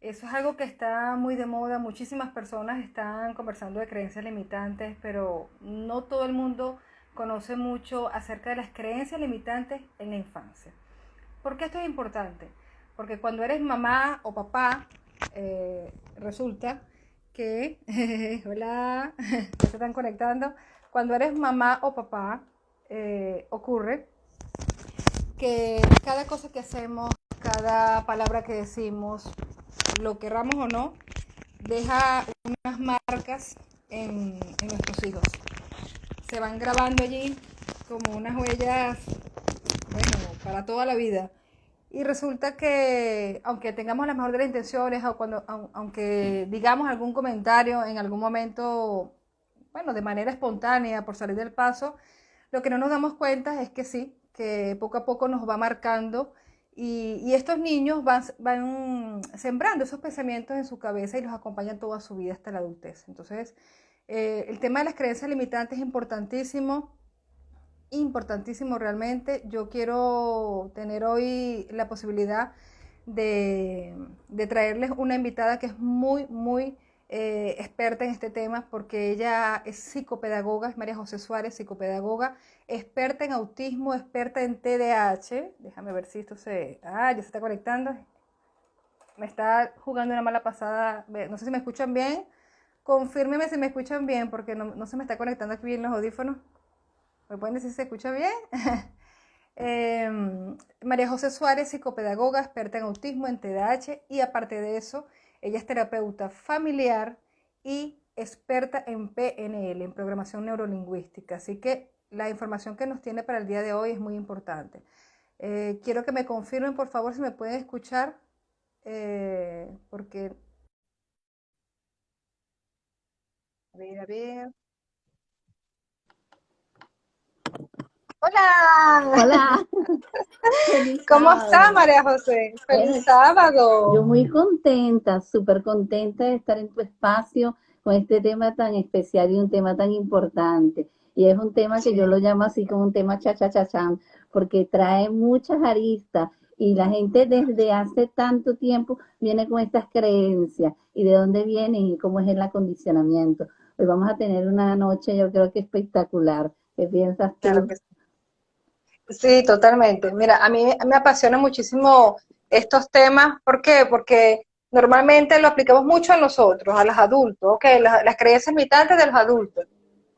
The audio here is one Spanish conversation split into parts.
Eso es algo que está muy de moda. Muchísimas personas están conversando de creencias limitantes, pero no todo el mundo conoce mucho acerca de las creencias limitantes en la infancia. ¿Por qué esto es importante? Porque cuando eres mamá o papá, resulta que, hola, ya se están conectando, cuando eres mamá o papá, ocurre que cada cosa que hacemos, cada palabra que decimos, lo querramos o no, deja unas marcas en nuestros hijos. Se van grabando allí como unas huellas, bueno, para toda la vida. Y resulta que, aunque tengamos la mejor de las intenciones, o aunque digamos algún comentario en algún momento, bueno, de manera espontánea, por salir del paso, lo que no nos damos cuenta es que sí, que poco a poco nos va marcando y estos niños van sembrando esos pensamientos en su cabeza y los acompañan toda su vida hasta la adultez. Entonces, el tema de las creencias limitantes es importantísimo, importantísimo realmente. Yo quiero tener hoy la posibilidad de traerles una invitada que es muy experta en este tema porque ella es psicopedagoga, es María José Suárez, psicopedagoga, experta en autismo, experta en TDAH. Déjame ver si esto se... Ah, ya se está conectando. Me está jugando una mala pasada. No sé si me escuchan bien. Confírmeme si me escuchan bien porque no se me está conectando aquí bien los audífonos. ¿Me pueden decir si se escucha bien? eh, María José Suárez, psicopedagoga, experta en autismo, en TDAH y aparte de eso, ella es terapeuta familiar y experta en PNL, en programación neurolingüística. Así que la información que nos tiene para el día de hoy es muy importante. Quiero que me confirmen, por favor, si me pueden escuchar, porque... A ver, a ver. Hola, Hola, feliz ¿cómo está sábado. María José? Bueno, Feliz sábado. yo muy contenta, súper contenta de estar en tu espacio con este tema tan especial y un tema tan importante. Y es un tema que yo lo Sí. llamo así como un tema cha-cha-cha-chan, porque trae muchas aristas y la gente desde hace tanto tiempo viene con estas creencias y de dónde vienen y cómo es el acondicionamiento. Hoy vamos a tener una noche, yo creo que espectacular. ¿Qué piensas Claro tú? que sí. Sí, totalmente. Mira, a mí me apasiona muchísimo estos temas. ¿Por qué? Porque normalmente lo aplicamos mucho a nosotros, a los adultos. Ok, las creencias limitantes de los adultos.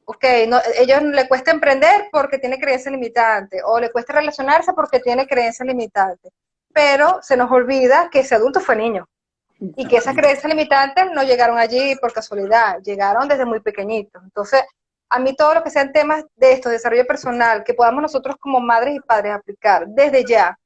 Ok, no, ellos le cuesta emprender porque tiene creencias limitantes o le cuesta relacionarse porque tiene creencias limitantes. Pero se nos olvida que ese adulto fue niño y que esas Exactamente. creencias limitantes no llegaron allí por casualidad, llegaron desde muy pequeñitos. Entonces, a mí todo lo que sean temas de esto, de desarrollo personal, que podamos nosotros como madres y padres aplicar desde ya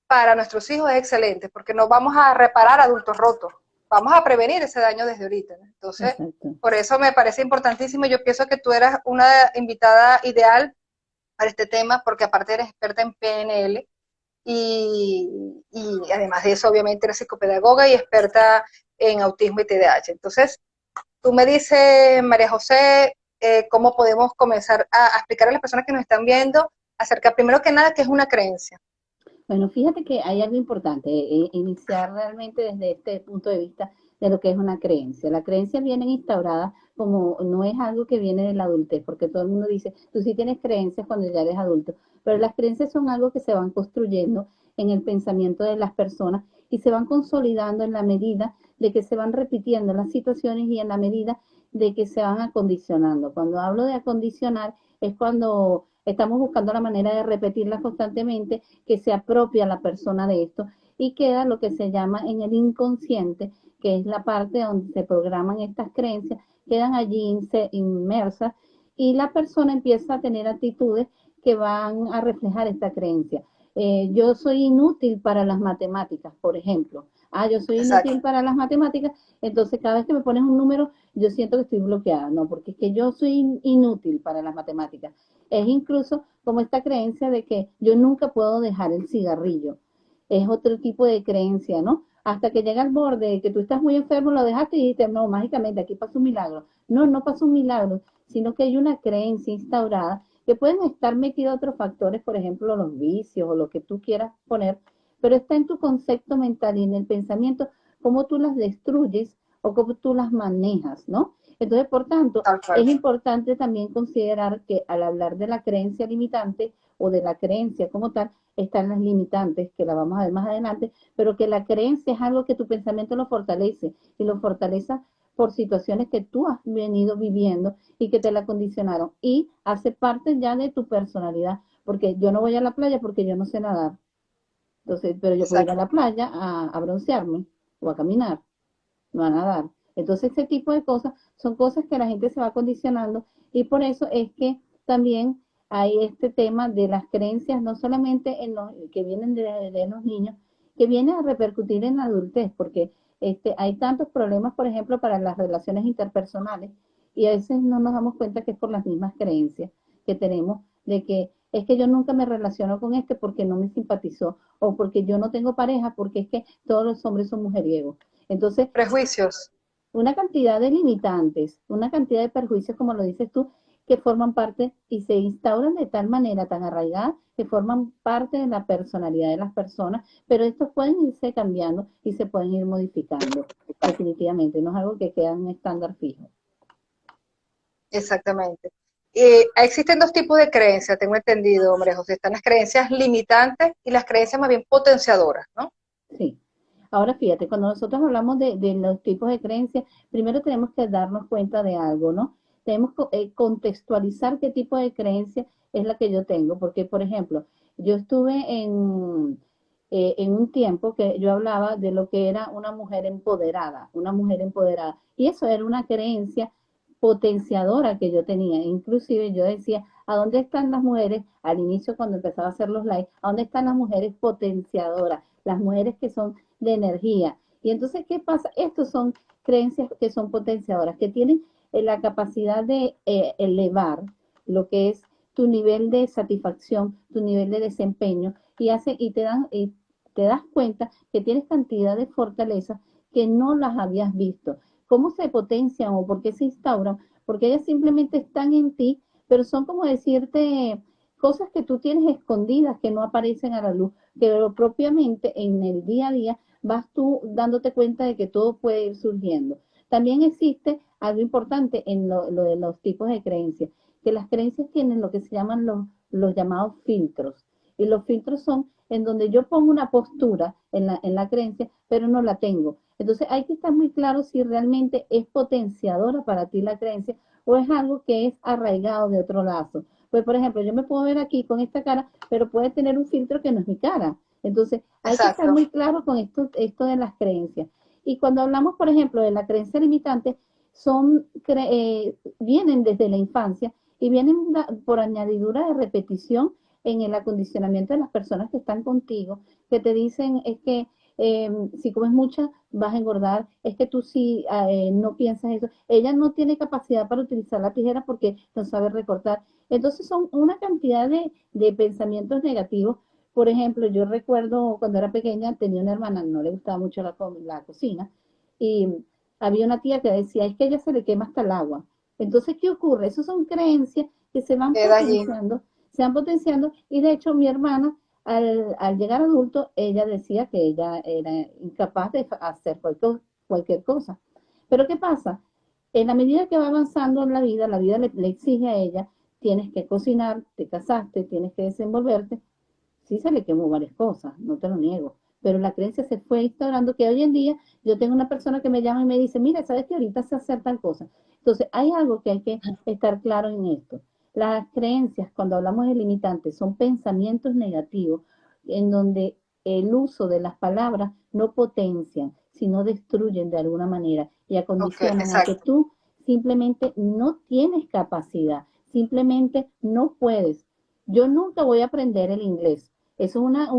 para nuestros hijos es excelente, porque no vamos a reparar adultos rotos, vamos a prevenir ese daño desde ahorita, ¿no? Entonces, Exacto. por eso me parece importantísimo. Yo pienso que tú eras una invitada ideal para este tema, porque aparte eres experta en PNL, y además de eso, obviamente, eres psicopedagoga y experta en autismo y TDAH. Entonces, tú me dices, María José, cómo podemos comenzar a explicar a las personas que nos están viendo acerca, primero que nada, qué es una creencia. Bueno, fíjate que hay algo importante, iniciar realmente desde este punto de vista de lo que es una creencia. La creencia viene instaurada como no es algo que viene de la adultez, porque todo el mundo dice, tú sí tienes creencias cuando ya eres adulto, pero las creencias son algo que se van construyendo en el pensamiento de las personas y se van consolidando en la medida de que se van repitiendo las situaciones y en la medida de que se van acondicionando. Cuando hablo de acondicionar es cuando estamos buscando la manera de repetirlas constantemente que se apropia la persona de esto y queda lo que se llama en el inconsciente, que es la parte donde se programan estas creencias, quedan allí inmersas y la persona empieza a tener actitudes que van a reflejar esta creencia. Yo soy inútil para las matemáticas, por ejemplo. Ah, yo soy Exacto. inútil para las matemáticas, entonces cada vez que me pones un número, yo siento que estoy bloqueada, no, porque es que yo soy inútil para las matemáticas. Es incluso como esta creencia de que yo nunca puedo dejar el cigarrillo. Es otro tipo de creencia, ¿no? Hasta que llega al borde de que tú estás muy enfermo, lo dejaste y dijiste, no, mágicamente aquí pasó un milagro. No, no pasó un milagro, sino que hay una creencia instaurada que pueden estar metidos otros factores, por ejemplo, los vicios o lo que tú quieras poner, pero está en tu concepto mental y en el pensamiento cómo tú las destruyes o cómo tú las manejas, ¿no? Entonces, por tanto, Tal cual. es importante también considerar que al hablar de la creencia limitante o de la creencia como tal, están las limitantes, que la vamos a ver más adelante, pero que la creencia es algo que tu pensamiento lo fortalece y lo fortalece por situaciones que tú has venido viviendo y que te la condicionaron y hace parte ya de tu personalidad, porque yo no voy a la playa porque yo no sé nadar, entonces, pero yo puedo ir a Exacto. la playa a broncearme o a caminar, no a nadar. Entonces, ese tipo de cosas son cosas que la gente se va condicionando y por eso es que también hay este tema de las creencias, no solamente en los que vienen de los niños, que vienen a repercutir en la adultez, porque hay tantos problemas, por ejemplo, para las relaciones interpersonales y a veces no nos damos cuenta que es por las mismas creencias que tenemos de que es que yo nunca me relaciono con este porque no me simpatizó o porque yo no tengo pareja porque es que todos los hombres son mujeriegos. Entonces, Prejuicios. una cantidad de limitantes, una cantidad de perjuicios, como lo dices tú, que forman parte y se instauran de tal manera tan arraigada que forman parte de la personalidad de las personas, pero estos pueden irse cambiando y se pueden ir modificando, definitivamente, no es algo que queda en un estándar fijo. Exactamente. Existen dos tipos de creencias, tengo entendido, María José. Están las creencias limitantes y las creencias más bien potenciadoras, ¿no? Sí. Ahora fíjate, cuando nosotros hablamos de los tipos de creencias, primero tenemos que darnos cuenta de algo, ¿no? Tenemos que contextualizar qué tipo de creencia es la que yo tengo, porque, por ejemplo, yo estuve en un tiempo que yo hablaba de lo que era una mujer empoderada, y eso era una creencia potenciadora que yo tenía, inclusive yo decía, ¿a dónde están las mujeres? Al inicio cuando empezaba a hacer los lives, ¿a dónde están las mujeres potenciadoras? Las mujeres que son de energía. Y entonces, ¿qué pasa? Estos son creencias que son potenciadoras, que tienen la capacidad de elevar lo que es tu nivel de satisfacción, tu nivel de desempeño, y te das cuenta que tienes cantidad de fortalezas que no las habías visto. ¿Cómo se potencian o por qué se instauran? Porque ellas simplemente están en ti, pero son como decirte cosas que tú tienes escondidas, que no aparecen a la luz, pero propiamente en el día a día vas tú dándote cuenta de que todo puede ir surgiendo. También existe algo importante en lo de los tipos de creencias, que las creencias tienen lo que se llaman los llamados filtros. Y los filtros son en donde yo pongo una postura en la creencia, pero no la tengo. Entonces hay que estar muy claro si realmente es potenciadora para ti la creencia o es algo que es arraigado de otro lazo. Pues, por ejemplo, yo me puedo ver aquí con esta cara, pero puede tener un filtro que no es mi cara. Entonces, hay que estar Exacto. muy claro con esto de las creencias. Y cuando hablamos, por ejemplo, de la creencia limitante, vienen desde la infancia y vienen por añadidura de repetición en el acondicionamiento de las personas que están contigo, que te dicen es que si comes mucha vas a engordar, es que tú sí no piensas eso. Ella no tiene capacidad para utilizar la tijera porque no sabe recortar. Entonces son una cantidad de pensamientos negativos. Por ejemplo, yo recuerdo cuando era pequeña, tenía una hermana, no le gustaba mucho la cocina, y había una tía que decía, es que a ella se le quema hasta el agua. Entonces, ¿qué ocurre? Esas son creencias que Queda allí. se van potenciando, y de hecho mi hermana, al llegar adulto, ella decía que ella era incapaz de hacer cualquier cosa. Pero ¿qué pasa? En la medida que va avanzando en la vida le exige a ella, tienes que cocinar, te casaste, tienes que desenvolverte. Sí se le quemó varias cosas, no te lo niego, pero la creencia se fue instaurando que hoy en día yo tengo una persona que me llama y me dice, mira, ¿sabes que ahorita se hacer tal cosa? Entonces, hay algo que hay que estar claro en esto. Las creencias, cuando hablamos de limitantes, son pensamientos negativos en donde el uso de las palabras no potencian, sino destruyen de alguna manera y Ok, acondicionan a que exacto. tú simplemente no tienes capacidad, simplemente no puedes. Yo nunca voy a aprender el inglés. Eso es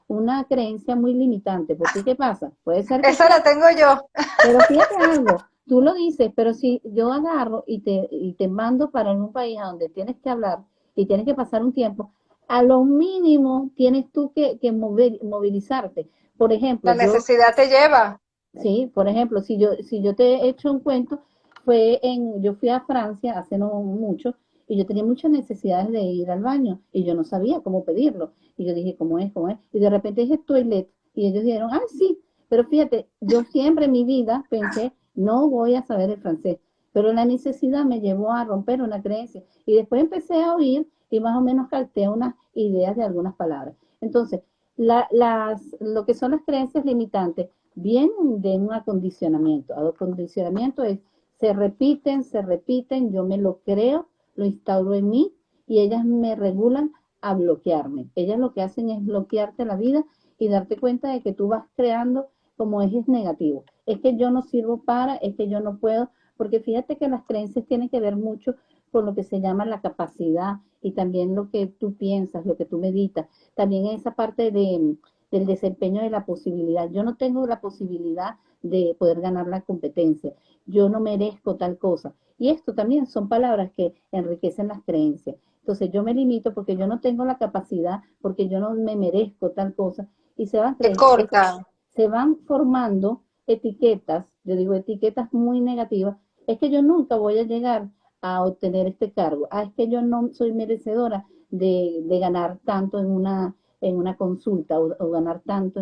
una creencia muy limitante, porque ¿qué pasa? Puede ser que Esa sí, la tengo yo. pero fíjate algo, tú lo dices, pero si yo agarro y te mando para un país a donde tienes que hablar y tienes que pasar un tiempo, a lo mínimo tienes tú que movilizarte. Por ejemplo, La necesidad te lleva. sí, por ejemplo, si yo te he hecho un cuento, yo fui a Francia hace no mucho y yo tenía muchas necesidades de ir al baño y yo no sabía cómo pedirlo. Y yo dije, ¿cómo es? ¿Cómo es? Y de repente dije toilet y ellos dijeron, ah, sí. Pero fíjate, yo siempre en mi vida pensé, no voy a saber el francés, pero la necesidad me llevó a romper una creencia. Y después empecé a oír y más o menos capté unas ideas de algunas palabras. Entonces, lo que son las creencias limitantes vienen de un acondicionamiento. El acondicionamiento es, se repiten, yo me lo creo, lo instauro en mí y ellas me regulan a bloquearme. Ellas lo que hacen es bloquearte la vida y darte cuenta de que tú vas creando como ejes negativos. Es que yo no sirvo para, es que yo no puedo, porque fíjate que las creencias tienen que ver mucho con lo que se llama la capacidad y también lo que tú piensas, lo que tú meditas. También esa parte del desempeño de la posibilidad. Yo no tengo la posibilidad de poder ganar la competencia. Yo no merezco tal cosa. Y esto también son palabras que enriquecen las creencias. Entonces yo me limito porque yo no tengo la capacidad, porque yo no me merezco tal cosa. Y Te cortan. se van formando etiquetas, yo digo etiquetas muy negativas. Es que yo nunca voy a llegar a obtener este cargo. Es que yo no soy merecedora de ganar tanto en una consulta o ganar tanto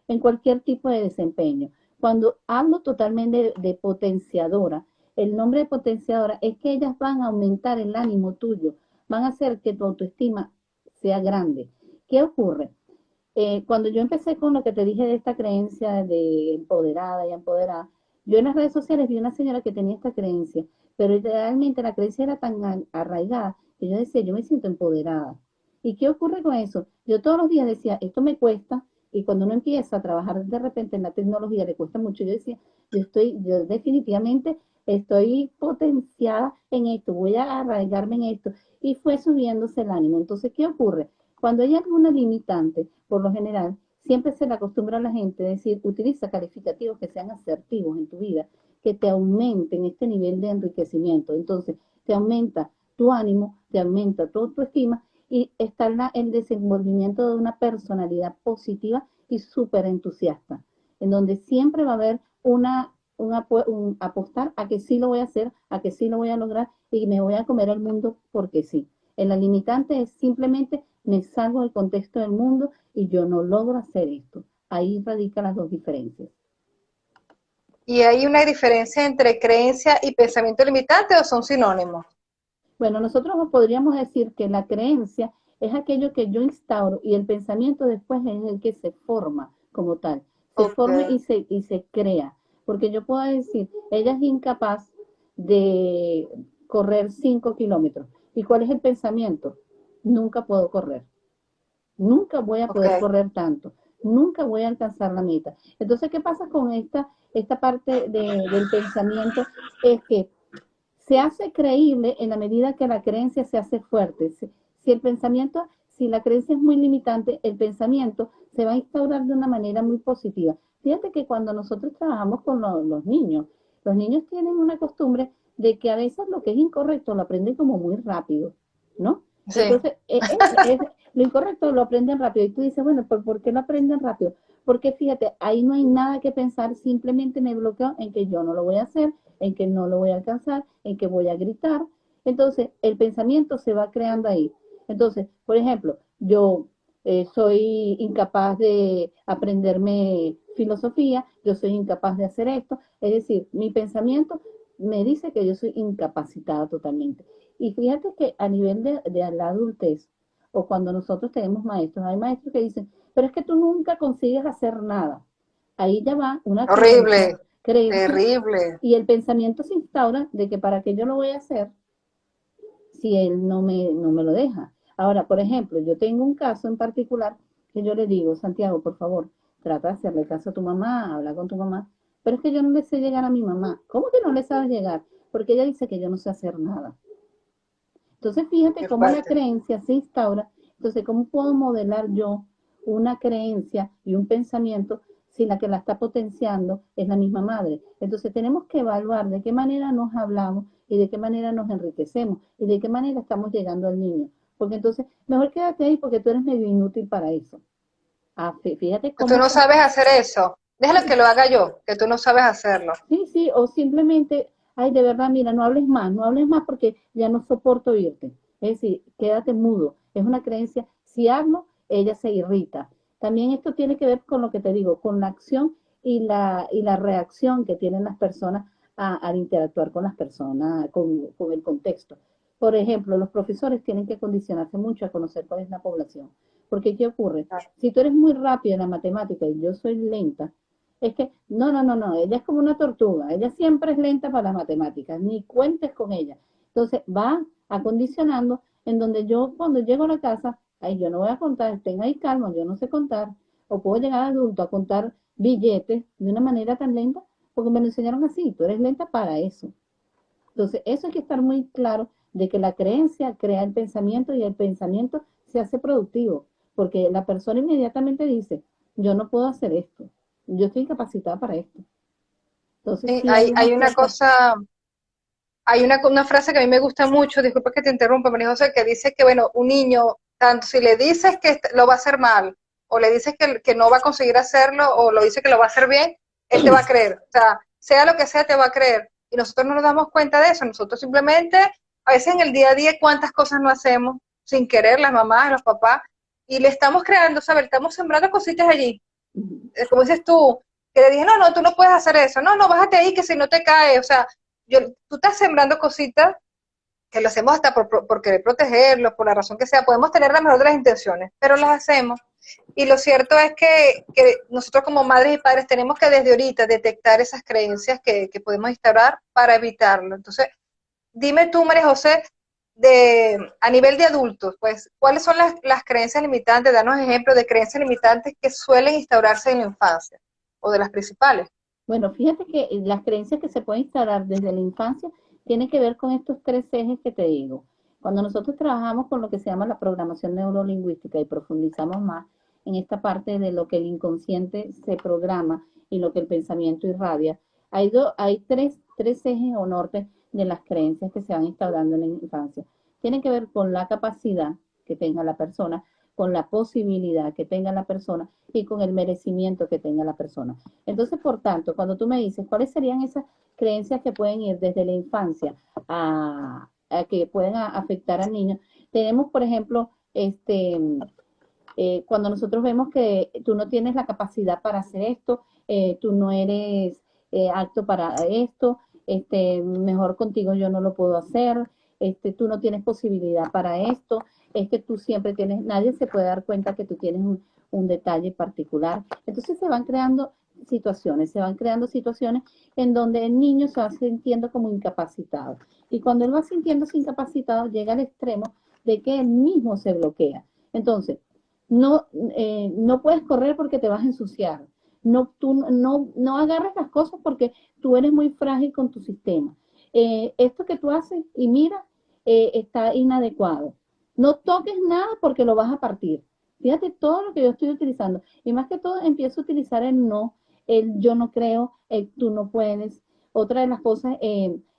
en cualquier tipo de desempeño. Cuando hablo totalmente de potenciadora, el nombre de potenciadora es que ellas van a aumentar el ánimo tuyo, van a hacer que tu autoestima sea grande. ¿Qué ocurre? Cuando yo empecé con lo que te dije de esta creencia de empoderada y empoderada, yo en las redes sociales vi una señora que tenía esta creencia, pero realmente la creencia era tan arraigada que yo decía, yo me siento empoderada. ¿Y qué ocurre con eso? Yo todos los días decía, esto me cuesta, y cuando uno empieza a trabajar de repente en la tecnología le cuesta mucho, yo decía, yo definitivamente estoy potenciada en esto, voy a arraigarme en esto, y fue subiéndose el ánimo. Entonces, ¿qué ocurre? Cuando hay alguna limitante, por lo general, siempre se le acostumbra a la gente a decir, utiliza calificativos que sean asertivos en tu vida, que te aumenten este nivel de enriquecimiento. Entonces, te aumenta tu ánimo, te aumenta tu autoestima y está el desenvolvimiento de una personalidad positiva y súper entusiasta, en donde siempre va a haber un apostar a que sí lo voy a hacer, a que sí lo voy a lograr y me voy a comer el mundo porque sí. En la limitante es simplemente me salgo del contexto del mundo y yo no logro hacer esto. Ahí radican las dos diferencias. ¿Y hay una diferencia entre creencia y pensamiento limitante o son sinónimos? Bueno, nosotros podríamos decir que la creencia es aquello que yo instauro y el pensamiento después es el que se forma como tal. Se Ok, forma y se crea. Porque yo puedo decir, ella es incapaz de correr 5 kilómetros. ¿Y cuál es el pensamiento? Nunca puedo correr. Nunca voy a ok. poder correr tanto, nunca voy a alcanzar la meta. Entonces, ¿qué pasa con esta parte del pensamiento? Es que se hace creíble en la medida que la creencia se hace fuerte. Si el pensamiento, si la creencia es muy limitante, el pensamiento se va a instaurar de una manera muy positiva. Fíjate que cuando nosotros trabajamos con los niños tienen una costumbre de que a veces lo que es incorrecto lo aprenden como muy rápido, ¿no? Sí. Entonces, lo incorrecto lo aprenden rápido. Y tú dices, bueno, ¿por qué lo aprenden rápido? Porque fíjate, ahí no hay nada que pensar, simplemente me bloqueo en que yo no lo voy a hacer, en que no lo voy a alcanzar, en que voy a gritar. Entonces, el pensamiento se va creando ahí. Entonces, por ejemplo, yo soy incapaz de aprenderme filosofía, yo soy incapaz de hacer esto. Es decir, mi pensamiento me dice que yo soy incapacitada totalmente. Y fíjate que a nivel de la adultez, o cuando nosotros tenemos maestros, hay maestros que dicen, pero es que tú nunca consigues hacer nada. Ahí ya va una Horrible, creencia terrible. y el pensamiento se instaura de que para qué yo lo voy a hacer si él no me lo deja. Ahora, por ejemplo, yo tengo un caso en particular que yo le digo, Santiago, por favor, trata de hacerle caso a tu mamá, habla con tu mamá, pero es que yo no le sé llegar a mi mamá. ¿Cómo que no le sabes llegar? Porque ella dice que yo no sé hacer nada. Entonces, fíjate Qué cómo la fuerte. creencia se instaura. Entonces, ¿cómo puedo modelar yo una creencia y un pensamiento si la que la está potenciando es la misma madre? Entonces, tenemos que evaluar de qué manera nos hablamos y de qué manera nos enriquecemos y de qué manera estamos llegando al niño. Porque entonces, mejor quédate ahí porque tú eres medio inútil para eso. Ah, fíjate Que tú cómo no sabes hacer eso. Déjalo que lo haga yo, que tú no sabes hacerlo. sí, sí, o simplemente, ay, de verdad, mira, no hables más porque ya no soporto oírte. Es decir, quédate mudo. Es una creencia, si hablo, ella se irrita. También esto tiene que ver con lo que te digo, con la acción y la reacción que tienen las personas al interactuar con las personas, con el contexto. Por ejemplo, los profesores tienen que condicionarse mucho a conocer cuál es la población. Porque, ¿qué ocurre? Si tú eres muy rápido en la matemática y yo soy lenta, es que, no, ella es como una tortuga, ella siempre es lenta para las matemáticas, ni cuentes con ella. Entonces, va acondicionando en donde yo cuando llego a la casa, ay, yo no voy a contar, estén ahí calma, yo no sé contar, o puedo llegar adulto a contar billetes de una manera tan lenta, porque me lo enseñaron así, tú eres lenta para eso. Entonces, eso hay que estar muy claro de que la creencia crea el pensamiento y el pensamiento se hace productivo, porque la persona inmediatamente dice, yo no puedo hacer esto, yo estoy incapacitada para esto. Entonces, Sí, sí hay una hay una cierta... cosa, hay una frase que a mí me gusta mucho, disculpa que te interrumpa, María José, que dice que, bueno, un niño, tanto si le dices que lo va a hacer mal, o le dices que no va a conseguir hacerlo, o lo dice que lo va a hacer bien, él te va a creer. O sea lo que sea, te va a creer. Y nosotros no nos damos cuenta de eso. Nosotros simplemente, a veces en el día a día, cuántas cosas no hacemos sin querer, las mamás, los papás, y le estamos creando, ¿sabes? Estamos sembrando cositas allí. Como dices tú, que le dije, no, tú no puedes hacer eso, no, bájate ahí que si no te cae, o sea, tú estás sembrando cositas que lo hacemos hasta por querer protegerlos, por la razón que sea, podemos tener la mejor de las intenciones, pero las hacemos. Y lo cierto es que nosotros como madres y padres tenemos que desde ahorita detectar esas creencias que podemos instaurar para evitarlo. Entonces, dime tú, María José, a nivel de adultos, pues, ¿cuáles son las creencias limitantes? Danos ejemplos de creencias limitantes que suelen instaurarse en la infancia, o de las principales. Bueno, fíjate que las creencias que se pueden instalar desde la infancia tienen que ver con estos tres ejes que te digo. Cuando nosotros trabajamos con lo que se llama la programación neurolingüística y profundizamos más en esta parte de lo que el inconsciente se programa y lo que el pensamiento irradia, hay tres ejes o nortes de las creencias que se van instaurando en la infancia. Tienen que ver con la capacidad que tenga la persona, con la posibilidad que tenga la persona y con el merecimiento que tenga la persona. Entonces, por tanto, cuando tú me dices cuáles serían esas creencias que pueden ir desde la infancia a que pueden afectar al niño, tenemos, por ejemplo, cuando nosotros vemos que tú no tienes la capacidad para hacer esto, tú no eres apto para esto, mejor contigo yo no lo puedo hacer, tú no tienes posibilidad para esto, es que tú siempre tienes, nadie se puede dar cuenta que tú tienes un detalle particular. Entonces se van creando situaciones en donde el niño se va sintiendo como incapacitado. Y cuando él va sintiéndose incapacitado, llega al extremo de que él mismo se bloquea. Entonces, no puedes correr porque te vas a ensuciar. No agarres las cosas porque tú eres muy frágil con tu sistema. Esto que tú haces y mira, está inadecuado. No toques nada porque lo vas a partir. Fíjate todo lo que yo estoy utilizando. Y más que todo empiezo a utilizar el no, el yo no creo, el tú no puedes. Otra de las cosas,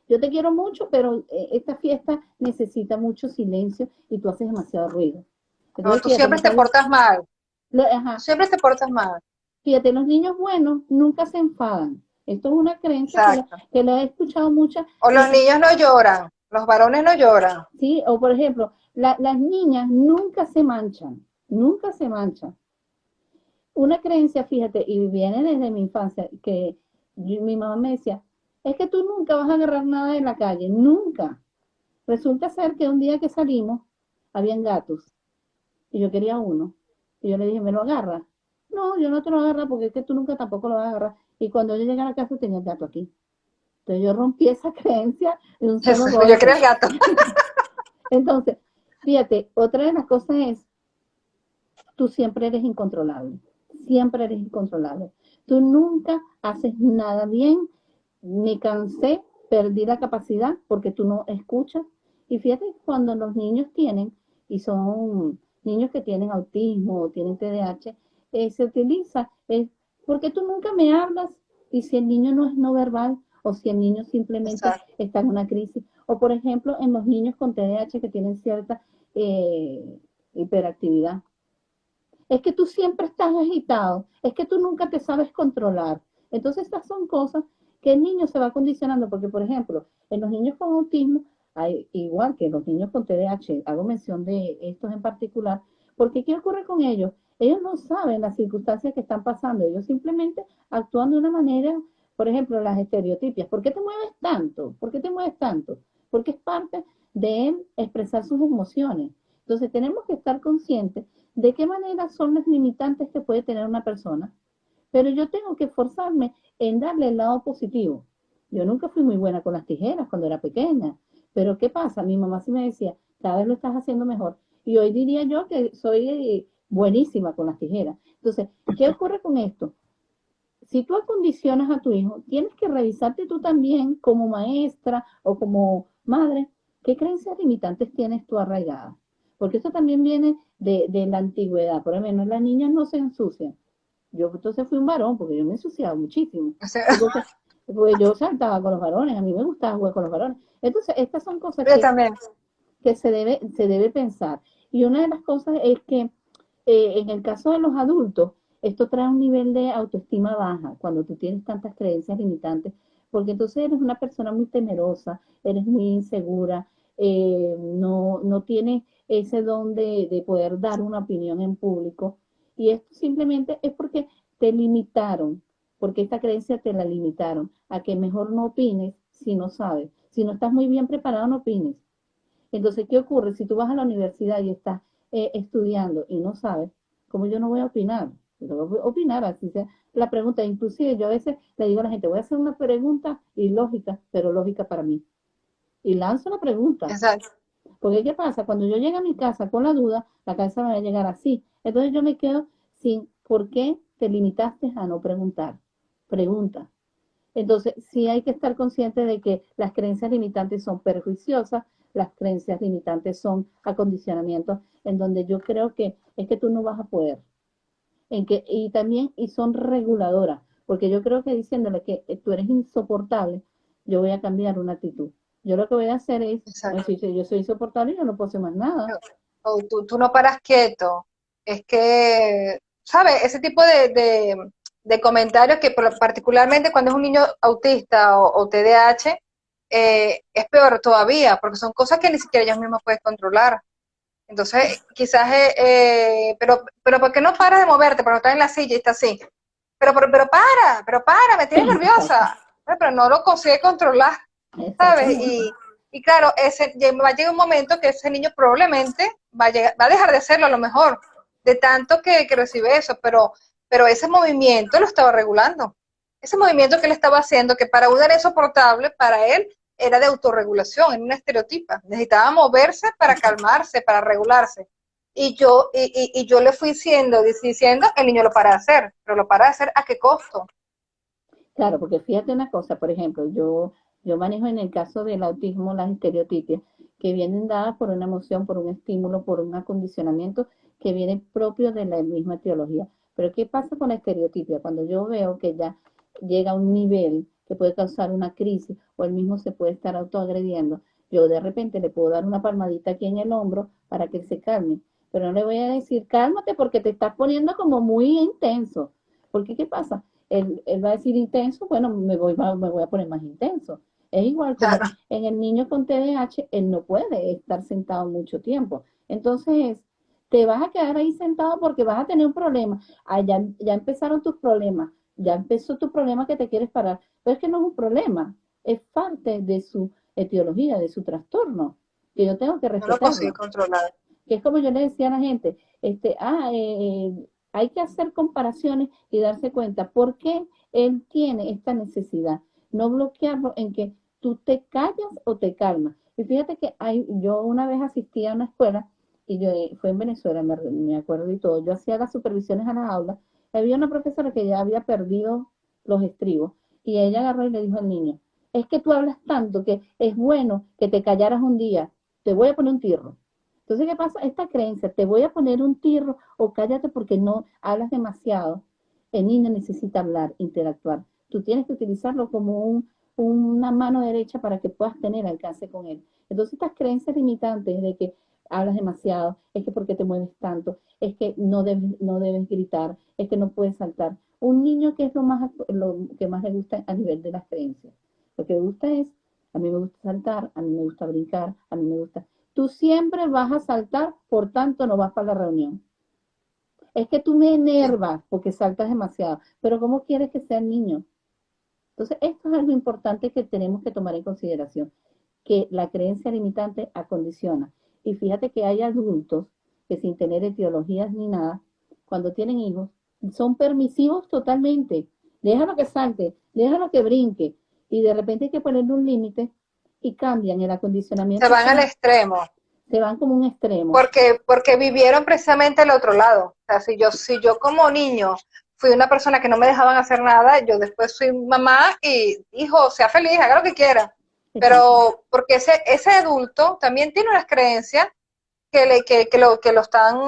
yo te quiero mucho, pero esta fiesta necesita mucho silencio y tú haces demasiado ruido. No, Entonces, tú fíjate, me siempre te estás portas mal, tú ajá, siempre te portas mal. fíjate, los niños buenos nunca se enfadan. Esto es una creencia Exacto. que la he escuchado muchas, O los niños no lloran, los varones no lloran. ¿sí? O por ejemplo, las niñas nunca se manchan, nunca se manchan. Una creencia, fíjate, y viene desde mi infancia, que mi mamá me decía, es que tú nunca vas a agarrar nada en la calle, nunca. Resulta ser que un día que salimos, habían gatos, y yo quería uno. Y yo le dije, ¿me lo agarra? No, yo no te lo agarro porque es que tú nunca tampoco lo vas a agarrar. Y cuando yo llegué a la casa tenía el gato aquí. Entonces yo rompí esa creencia de un solo Yo creo golpe. el gato. Entonces, fíjate, otra de las cosas es, tú siempre eres incontrolable. Siempre eres incontrolable. Tú nunca haces nada bien. Me cansé, perdí la capacidad porque tú no escuchas. Y fíjate, cuando los niños tienen, y son niños que tienen autismo o tienen TDAH, se utiliza, porque tú nunca me hablas y si el niño no es no verbal o si el niño simplemente Exacto. está en una crisis. O por ejemplo, en los niños con TDAH que tienen cierta hiperactividad. Es que tú siempre estás agitado, es que tú nunca te sabes controlar. Entonces estas son cosas que el niño se va condicionando, porque por ejemplo, en los niños con autismo, hay, igual que en los niños con TDAH, hago mención de estos en particular, porque ¿qué ocurre con ellos? Ellos no saben las circunstancias que están pasando, ellos simplemente actúan de una manera, por ejemplo, las estereotipias. ¿Por qué te mueves tanto? ¿Por qué te mueves tanto? Porque es parte de él expresar sus emociones. Entonces tenemos que estar conscientes de qué manera son las limitantes que puede tener una persona, pero yo tengo que esforzarme en darle el lado positivo. Yo nunca fui muy buena con las tijeras cuando era pequeña, pero ¿qué pasa? Mi mamá sí me decía, cada vez lo estás haciendo mejor. Y hoy diría yo que soy buenísima con las tijeras. Entonces, ¿qué ocurre con esto? Si tú acondicionas a tu hijo, tienes que revisarte tú también como maestra o como madre, qué creencias limitantes tienes tú arraigadas. Porque eso también viene de la antigüedad. Por lo menos las niñas no se ensucian. Yo entonces fui un varón, porque yo me ensuciaba muchísimo. O sea, Entonces, pues yo saltaba con los varones, a mí me gustaba jugar con los varones. Entonces, estas son cosas yo también. que se debe pensar. Y una de las cosas es que en el caso de los adultos, esto trae un nivel de autoestima baja cuando tú tienes tantas creencias limitantes, porque entonces eres una persona muy temerosa, eres muy insegura, no tienes ese don de poder dar una opinión en público. Y esto simplemente es porque te limitaron, porque esta creencia te la limitaron a que mejor no opines si no sabes. Si no estás muy bien preparado, no opines. Entonces, ¿qué ocurre? Si tú vas a la universidad y estás estudiando y no sabes, ¿cómo yo no voy a opinar? Yo no voy a opinar, así sea la pregunta. Inclusive yo a veces le digo a la gente, voy a hacer una pregunta ilógica, pero lógica para mí. Y lanzo la pregunta. Exacto. Porque ¿qué pasa? Cuando yo llego a mi casa con la duda, la cabeza me va a llegar así. Entonces yo me quedo sin, ¿por qué te limitaste a no preguntar? Pregunta. Entonces, sí hay que estar consciente de que las creencias limitantes son perjuiciosas, las creencias limitantes son acondicionamientos en donde yo creo que es que tú no vas a poder. Y también, y son reguladoras, porque yo creo que diciéndole que tú eres insoportable, yo voy a cambiar una actitud. Yo lo que voy a hacer es, bueno, Exacto. si yo soy insoportable, yo no puedo hacer más nada. O tú no paras quieto. Es que, ¿sabes? Ese tipo de comentarios que particularmente cuando es un niño autista o TDAH, es peor todavía, porque son cosas que ni siquiera ellos mismos pueden controlar. Entonces, quizás, pero ¿por qué no paras de moverte? Porque estás en la silla y está así. Pero para, me tienes nerviosa. Pero no lo consigue controlar, ¿sabes? Exactamente. Y claro, va a llegar un momento que ese niño probablemente va a dejar de serlo a lo mejor, de tanto que recibe eso, pero ese movimiento lo estaba regulando. Ese movimiento que él estaba haciendo, que para uno era insoportable, para él era de autorregulación, era una estereotipa. Necesitaba moverse para calmarse, para regularse. Y yo le fui diciendo, el niño lo para de hacer, pero lo para de hacer ¿a qué costo? Claro, porque fíjate una cosa, por ejemplo, yo manejo en el caso del autismo las estereotipias que vienen dadas por una emoción, por un estímulo, por un acondicionamiento que viene propio de la misma etiología. Pero ¿qué pasa con la estereotipia? Cuando yo veo que ya llega a un nivel que puede causar una crisis o él mismo se puede estar autoagrediendo, yo de repente le puedo dar una palmadita aquí en el hombro para que él se calme. Pero no le voy a decir, cálmate porque te estás poniendo como muy intenso. Porque ¿qué pasa? Él va a decir intenso, bueno, me voy a poner más intenso. Es igual como Claro, en el niño con TDAH, él no puede estar sentado mucho tiempo. Entonces, te vas a quedar ahí sentado porque vas a tener un problema. Ah, ya empezaron tus problemas, ya empezó tu problema que te quieres parar. Pero es que no es un problema, es parte de su etiología, de su trastorno, que yo tengo que no lo consigue respetarlo, controlar. que es como yo le decía a la gente, hay que hacer comparaciones y darse cuenta por qué él tiene esta necesidad, no bloquearlo en que tú te callas o te calmas. Y fíjate que yo una vez asistí a una escuela y fue en Venezuela, me acuerdo y todo, yo hacía las supervisiones a las aulas, había una profesora que ya había perdido los estribos y ella agarró y le dijo al niño, es que tú hablas tanto que es bueno que te callaras un día, te voy a poner un tirro. Entonces, ¿qué pasa? Esta creencia, te voy a poner un tirro o cállate porque no hablas demasiado. El niño necesita hablar, interactuar. Tú tienes que utilizarlo como una mano derecha para que puedas tener alcance con él. Entonces, estas creencias limitantes de que hablas demasiado, es que porque te mueves tanto, es que no debes gritar, es que no puedes saltar. Un niño que es lo que más le gusta a nivel de las creencias. Lo que le gusta es, a mí me gusta saltar, a mí me gusta brincar, a mí me gusta. Tú siempre vas a saltar, por tanto no vas para la reunión. es que tú me enervas porque saltas demasiado, pero ¿cómo quieres que sea el niño? Entonces, esto es algo importante que tenemos que tomar en consideración, que la creencia limitante acondiciona. Y fíjate que hay adultos que sin tener etiologías ni nada, cuando tienen hijos, son permisivos totalmente. Déjalo que salte, déjalo que brinque. Y de repente hay que ponerle un límite y cambian el Se acondicionamiento. van al extremo. Se van como un extremo. Porque vivieron precisamente el otro lado. O sea, si yo como niño fui una persona que no me dejaban hacer nada, yo después fui mamá y hijo, sea feliz, haga lo que quiera. Pero porque ese adulto también tiene unas creencias que lo están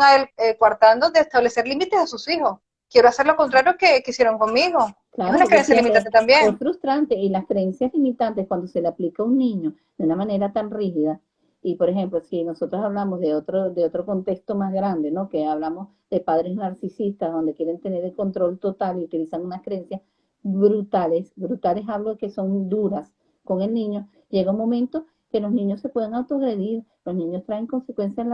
coartando de establecer límites a sus hijos. Quiero hacer lo contrario que hicieron conmigo. Claro, Es una creencia limitante también. es frustrante y las creencias limitantes cuando se le aplica a un niño de una manera tan rígida, y por ejemplo, si nosotros hablamos de otro contexto más grande, ¿no? Que hablamos de padres narcisistas donde quieren tener el control total y utilizan unas creencias brutales, brutales hablo que son duras con el niño, llega un momento que los niños se pueden autoagredir, los niños traen consecuencias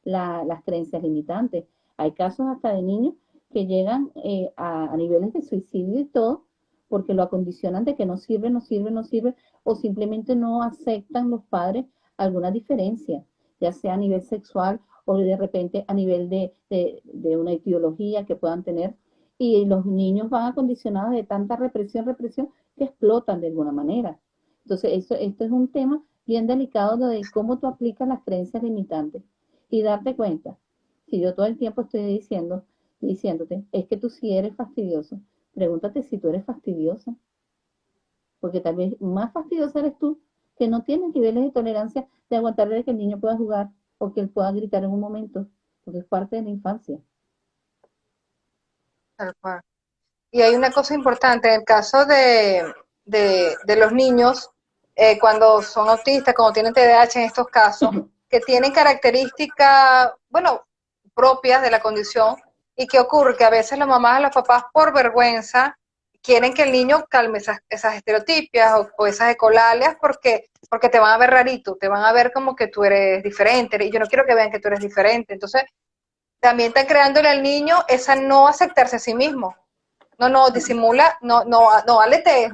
las creencias limitantes. Hay casos hasta de niños que llegan a niveles de suicidio y todo, porque lo acondicionan de que no sirve, no sirve, no sirve, o simplemente no aceptan los padres alguna diferencia, ya sea a nivel sexual o de repente a nivel de una etiología que puedan tener, y los niños van acondicionados de tanta represión, represión, que explotan de alguna manera. Entonces, esto es un tema bien delicado de cómo tú aplicas las creencias limitantes y darte cuenta. Si yo todo el tiempo estoy diciéndote, es que tú sí eres fastidioso, pregúntate si tú eres fastidiosa, porque tal vez más fastidiosa eres tú, que no tienes niveles de tolerancia de aguantarle que el niño pueda jugar o que él pueda gritar en un momento, porque es parte de la infancia. Tal cual. Y hay una cosa importante, en el caso de los niños, cuando son autistas, cuando tienen TDAH en estos casos, que tienen características, bueno, propias de la condición, y que ocurre que a veces las mamás y los papás, por vergüenza, quieren que el niño calme esas estereotipias o esas ecolalias porque te van a ver rarito, te van a ver como que tú eres diferente, y yo no quiero que vean que tú eres diferente. Entonces, también están creándole al niño esa no aceptarse a sí mismo. No, disimula, no aletees,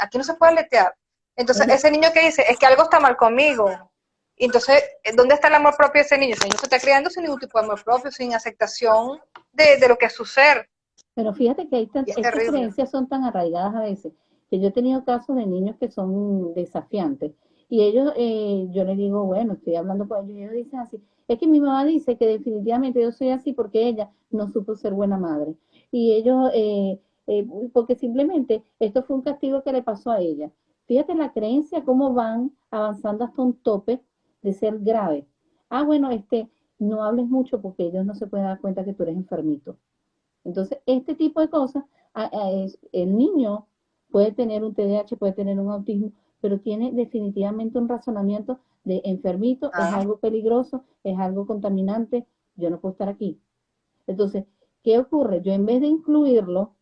aquí no se puede aletear. Entonces, ese niño que dice, es que algo está mal conmigo. Y entonces, ¿dónde está el amor propio de ese niño? Ese niño se está criando sin ningún tipo de amor propio, sin aceptación de lo que es su ser. Pero fíjate que estas creencias son tan arraigadas a veces, que yo he tenido casos de niños que son desafiantes. Y ellos, yo les digo, bueno, estoy hablando con ellos, y ellos dicen así, es que mi mamá dice que definitivamente yo soy así porque ella no supo ser buena madre. Y ellos, porque simplemente esto fue un castigo que le pasó a ella. Fíjate la creencia, cómo van avanzando hasta un tope de ser grave. Ah, bueno, no hables mucho porque ellos no se pueden dar cuenta que tú eres enfermito. Entonces, este tipo de cosas, el niño puede tener un TDAH, puede tener un autismo, pero tiene definitivamente un razonamiento de enfermito, es algo peligroso, es algo contaminante, yo no puedo estar aquí. Entonces, ¿qué ocurre? Yo en vez de incluirlo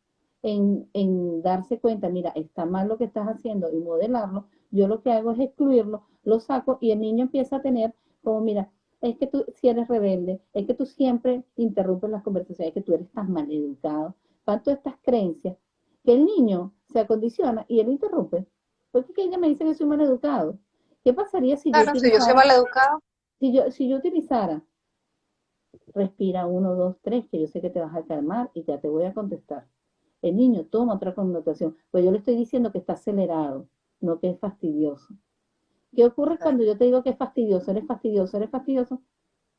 en darse cuenta, mira, está mal lo que estás haciendo y modelarlo, yo lo que hago es excluirlo, lo saco y el niño empieza a tener como, mira, es que tú si eres rebelde, es que tú siempre interrumpes las conversaciones, es que tú eres tan mal educado, tanto estas creencias, que el niño se acondiciona y él interrumpe. Porque que ella me dice que soy mal educado. ¿Qué pasaría si Claro, si yo soy mal educado. Si yo utilizara, respira 1, 2, 3, que yo sé que te vas a calmar y ya te voy a contestar? El niño toma otra connotación, pues yo le estoy diciendo que está acelerado, no que es fastidioso. ¿Qué ocurre cuando yo te digo que es fastidioso? Eres fastidioso, eres fastidioso.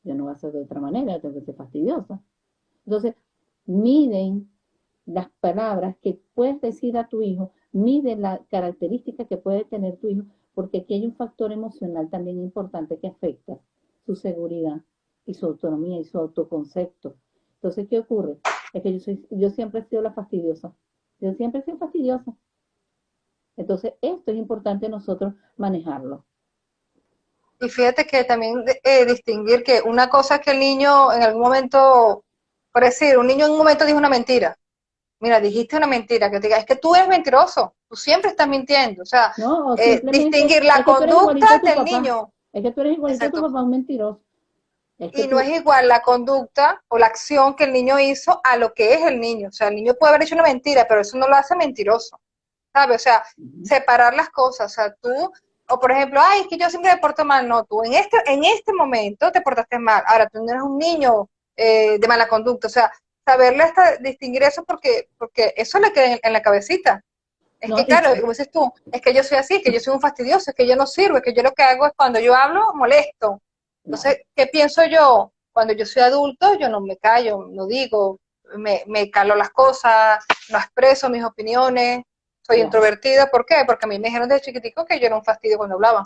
Yo no voy a ser de otra manera, tengo que ser fastidiosa. Entonces, miden las palabras que puedes decir a tu hijo, miden la característica que puede tener tu hijo, porque aquí hay un factor emocional también importante que afecta su seguridad y su autonomía y su autoconcepto. Entonces, ¿qué ocurre? Es que yo siempre he sido la fastidiosa. Yo siempre he sido fastidiosa. Entonces, esto es importante nosotros manejarlo. Y fíjate que también distinguir que una cosa es que el niño en algún momento, por decir, un niño en un momento dijo una mentira. Mira, dijiste una mentira, que te diga, es que tú eres mentiroso, tú siempre estás mintiendo. O sea, no, o distinguir la conducta del niño. Es que tú eres igualito a tu papá, un mentiroso. Es que Y no tú, es igual la conducta o la acción que el niño hizo a lo que es el niño. O sea, el niño puede haber hecho una mentira, pero eso no lo hace mentiroso, ¿sabes? O sea, ujú, separar las cosas. O sea, tú, o por ejemplo, ay, es que yo siempre me porto mal. No, tú en este momento te portaste mal. Ahora, tú no eres un niño de mala conducta. O sea, saberle hasta distinguir eso porque eso le queda en la cabecita. Es no, que, claro, como dices tú, es que yo soy así, es que yo soy un fastidioso, es que yo no sirvo, es que yo lo que hago es cuando yo hablo, molesto. claro. Entonces, ¿qué pienso yo? Cuando yo soy adulto, yo no me callo, no digo, me calo las cosas, no expreso mis opiniones, soy Claro. introvertida. ¿Por qué? Porque a mí me dijeron desde chiquitico que yo era un fastidio cuando hablaba.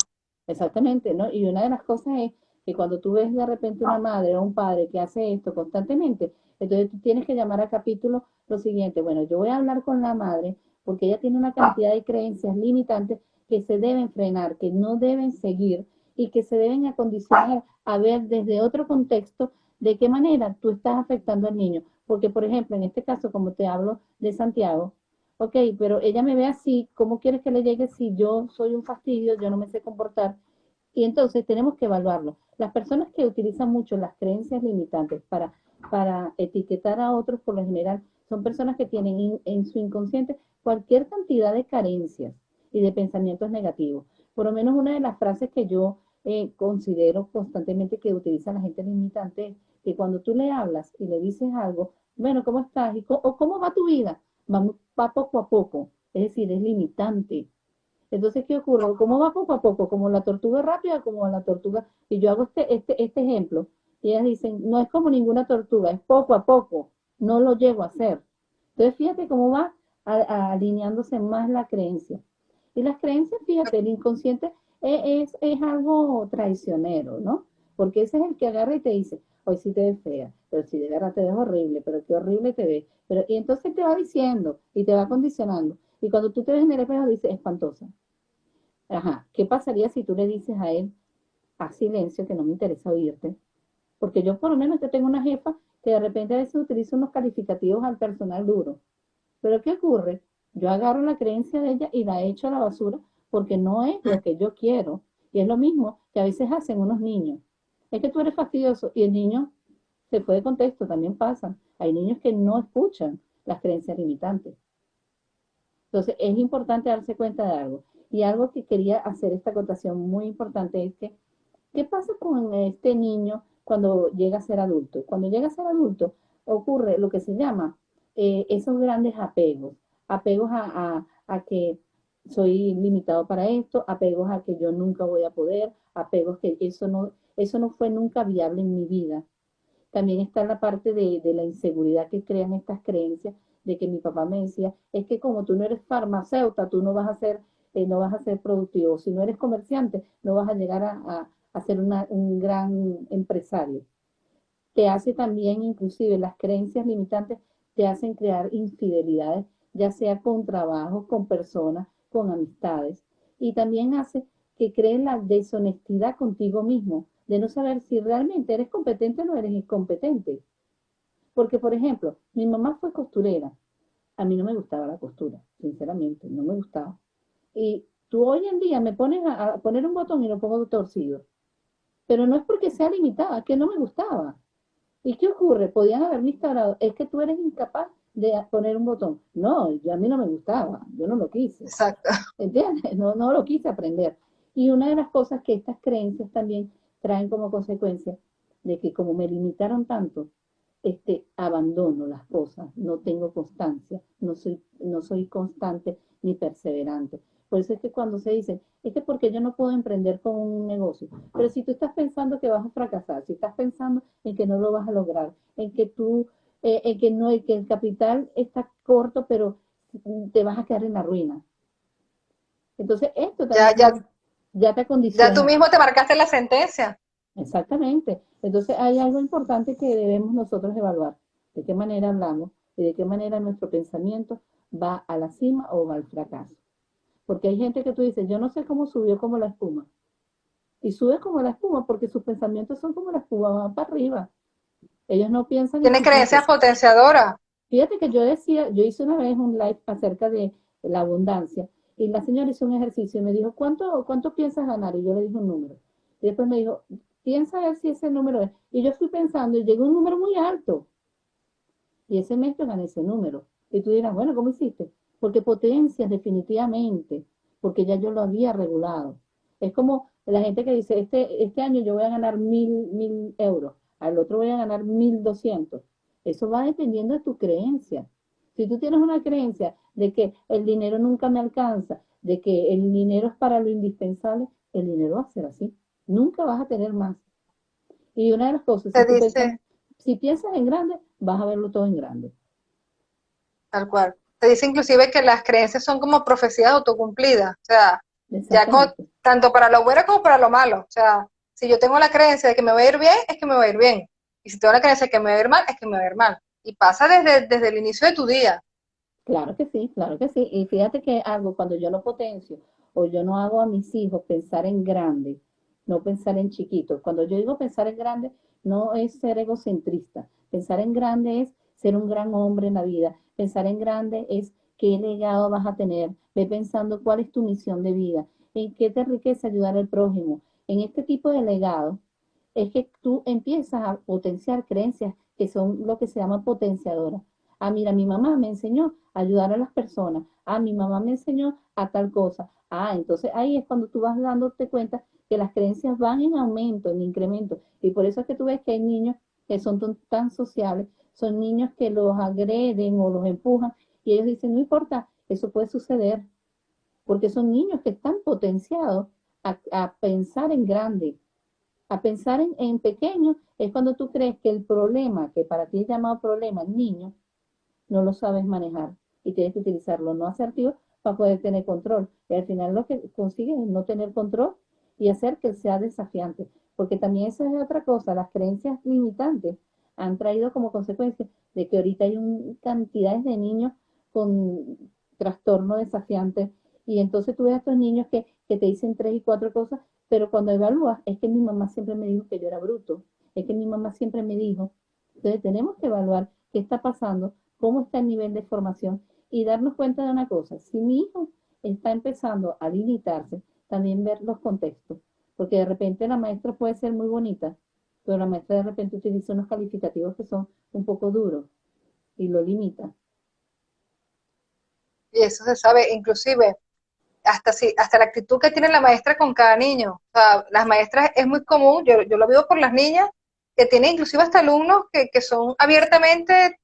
Exactamente, ¿no? Y una de las cosas es que cuando tú ves de repente una madre o un padre que hace esto constantemente, entonces tú tienes que llamar a capítulo lo siguiente, bueno, yo voy a hablar con la madre porque ella tiene una cantidad de creencias limitantes que se deben frenar, que no deben seguir y que se deben acondicionar a ver desde otro contexto de qué manera tú estás afectando al niño. Porque, por ejemplo, en este caso, como te hablo de Santiago, ok, pero ella me ve así, ¿cómo quieres que le llegue si yo soy un fastidio, yo no me sé comportar? Y entonces tenemos que evaluarlo. Las personas que utilizan mucho las creencias limitantes para etiquetar a otros, por lo general, son personas que tienen en su inconsciente cualquier cantidad de carencias y de pensamientos negativos. Por lo menos una de las frases que yo considero constantemente que utiliza la gente limitante es que cuando tú le hablas y le dices algo, bueno, ¿cómo estás? ¿O cómo va tu vida? Va poco a poco, es decir, es limitante. Entonces, ¿qué ocurre? ¿Cómo va poco a poco? Como la tortuga rápida, como la tortuga. Y yo hago este ejemplo. Y ellas dicen, no es como ninguna tortuga, es poco a poco. No lo llego a hacer. Entonces, fíjate cómo va alineándose más la creencia. Y las creencias, fíjate, el inconsciente es algo traicionero, ¿no? Porque ese es el que agarra y te dice, hoy sí te ves fea, pero si de verdad te ves horrible, pero qué horrible te ves. Pero, y entonces te va diciendo y te va condicionando. Y cuando tú te ves en el espejo, dices, espantosa. Ajá, ¿qué pasaría si tú le dices a él, a silencio, que no me interesa oírte? Porque yo por lo menos yo tengo una jefa que de repente a veces utiliza unos calificativos al personal duro. Pero ¿qué ocurre? Yo agarro la creencia de ella y la echo a la basura porque no es lo que yo quiero. Y es lo mismo que a veces hacen unos niños. Es que tú eres fastidioso y el niño se fue de contexto, también pasa. Hay niños que no escuchan las creencias limitantes. Entonces, es importante darse cuenta de algo. Y algo que quería hacer esta acotación muy importante es que, ¿qué pasa con este niño cuando llega a ser adulto? Cuando llega a ser adulto, ocurre lo que se llama esos grandes apegos. Apegos a que soy limitado para esto, apegos a que yo nunca voy a poder, apegos que eso no fue nunca viable en mi vida. También está la parte de la inseguridad que crean estas creencias, de que mi papá me decía, es que como tú no eres farmacéutica, tú no vas a ser productivo. Si no eres comerciante, no vas a llegar a ser un gran empresario. Te hace también, inclusive, las creencias limitantes te hacen crear infidelidades, ya sea con trabajos, con personas, con amistades. Y también hace que crees la deshonestidad contigo mismo, de no saber si realmente eres competente o no eres incompetente. Porque, por ejemplo, mi mamá fue costurera. A mí no me gustaba la costura, sinceramente, no me gustaba. Y tú hoy en día me pones a poner un botón y lo pongo torcido. Pero no es porque sea limitada, es que no me gustaba. ¿Y qué ocurre? Podían haberme instaurado, es que tú eres incapaz de poner un botón. No, a mí no me gustaba, yo no lo quise. Exacto. ¿Entiendes? No, no lo quise aprender. Y una de las cosas que estas creencias también traen como consecuencia de que como me limitaron tanto, abandono las cosas, no tengo constancia, no soy constante ni perseverante. Por eso es que cuando se dice, es que porque yo no puedo emprender con un negocio, pero si tú estás pensando que vas a fracasar, si estás pensando en que no lo vas a lograr, en que no, en que el capital está corto, pero te vas a quedar en la ruina. Entonces, esto Ya, también ya, ya te ya tú condiciona. mismo te marcaste la sentencia. Exactamente. Entonces, hay algo importante que debemos nosotros evaluar. De qué manera hablamos y de qué manera nuestro pensamiento va a la cima o va al fracaso. Porque hay gente que tú dices, yo no sé cómo subió como la espuma. Y sube como la espuma porque sus pensamientos son como la espuma, van para arriba. Ellos no piensan en Tiene creencias chiquito. potenciadoras. Fíjate que yo decía, yo hice una vez un live acerca de la abundancia y la señora hizo un ejercicio y me dijo, ¿cuánto piensas ganar? Y yo le dije un número. Y después me dijo, piensa a ver si ese número es. Y yo fui pensando y llegó un número muy alto. Y ese mes yo gané ese número. Y tú dirás, bueno, ¿cómo hiciste? Porque potencias definitivamente, porque ya yo lo había regulado. Es como la gente que dice, este año yo voy a ganar 1.000 euros, al otro voy a ganar 1.200. Eso va dependiendo de tu creencia. Si tú tienes una creencia de que el dinero nunca me alcanza, de que el dinero es para lo indispensable, el dinero va a ser así. Nunca vas a tener más. Y una de las cosas, Te dice, si piensas en grande, vas a verlo todo en grande. tal cual. Te dice inclusive que las creencias son como profecías autocumplidas. O sea, ya Exactamente. tanto para lo bueno como para lo malo. O sea, si yo tengo la creencia de que me va a ir bien, es que me va a ir bien. Y si tengo la creencia de que me va a ir mal, es que me va a ir mal. Y pasa desde el inicio de tu día. Claro que sí, claro que sí. Y fíjate que algo, cuando yo lo potencio o yo no hago a mis hijos pensar en grande, no pensar en chiquito. Cuando yo digo pensar en grande, no es ser egocentrista. Pensar en grande es ser un gran hombre en la vida. Pensar en grande es qué legado vas a tener. Ve pensando cuál es tu misión de vida, en qué te enriquece ayudar al prójimo. En este tipo de legado es que tú empiezas a potenciar creencias que son lo que se llama potenciadoras. Ah, mira, mi mamá me enseñó a ayudar a las personas. Ah, mi mamá me enseñó a tal cosa. Ah, entonces ahí es cuando tú vas dándote cuenta que las creencias van en aumento, en incremento. Y por eso es que tú ves que hay niños que son tan sociales, son niños que los agreden o los empujan y ellos dicen, no importa, eso puede suceder, porque son niños que están potenciados a pensar en grande, a pensar en pequeño. Es cuando tú crees que el problema, que para ti es llamado problema, niño, no lo sabes manejar y tienes que utilizar lo no asertivo para poder tener control. Y al final lo que consigues es no tener control y hacer que sea desafiante. Porque también esa es otra cosa, las creencias limitantes han traído como consecuencia de que ahorita hay cantidades de niños con trastorno desafiante y entonces tú ves a estos niños que te dicen tres y cuatro cosas, pero cuando evalúas es que mi mamá siempre me dijo que yo era bruto, es que mi mamá siempre me dijo. Entonces tenemos que evaluar qué está pasando, cómo está el nivel de formación y darnos cuenta de una cosa, si mi hijo está empezando a limitarse, también ver los contextos, porque de repente la maestra puede ser muy bonita, pero la maestra de repente utiliza unos calificativos que son un poco duros y lo limita. Y eso se sabe, inclusive, hasta, si, hasta la actitud que tiene la maestra con cada niño. O sea, las maestras es muy común, yo lo vivo por las niñas, que tienen inclusive hasta alumnos que son abiertamente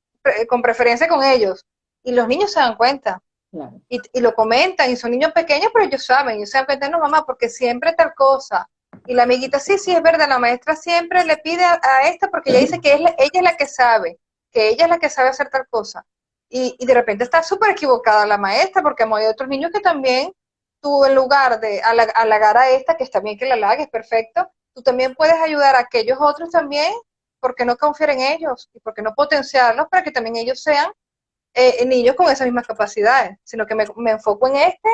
con preferencia con ellos. Y los niños se dan cuenta. Claro, Y lo comentan, y son niños pequeños, pero ellos saben que no, mamá, porque siempre tal cosa. Y la amiguita, sí, sí, es verdad, la maestra siempre le pide a esta porque ella dice que ella es la que sabe, que ella es la que sabe hacer tal cosa. Y de repente está súper equivocada la maestra, porque hay otros niños que también, tú en lugar de halagar a esta, que está bien que la halagues, perfecto, tú también puedes ayudar a aquellos otros también, porque no confiar en ellos y porque no potenciarlos para que también ellos sean niños con esas mismas capacidades, sino que me enfoco en este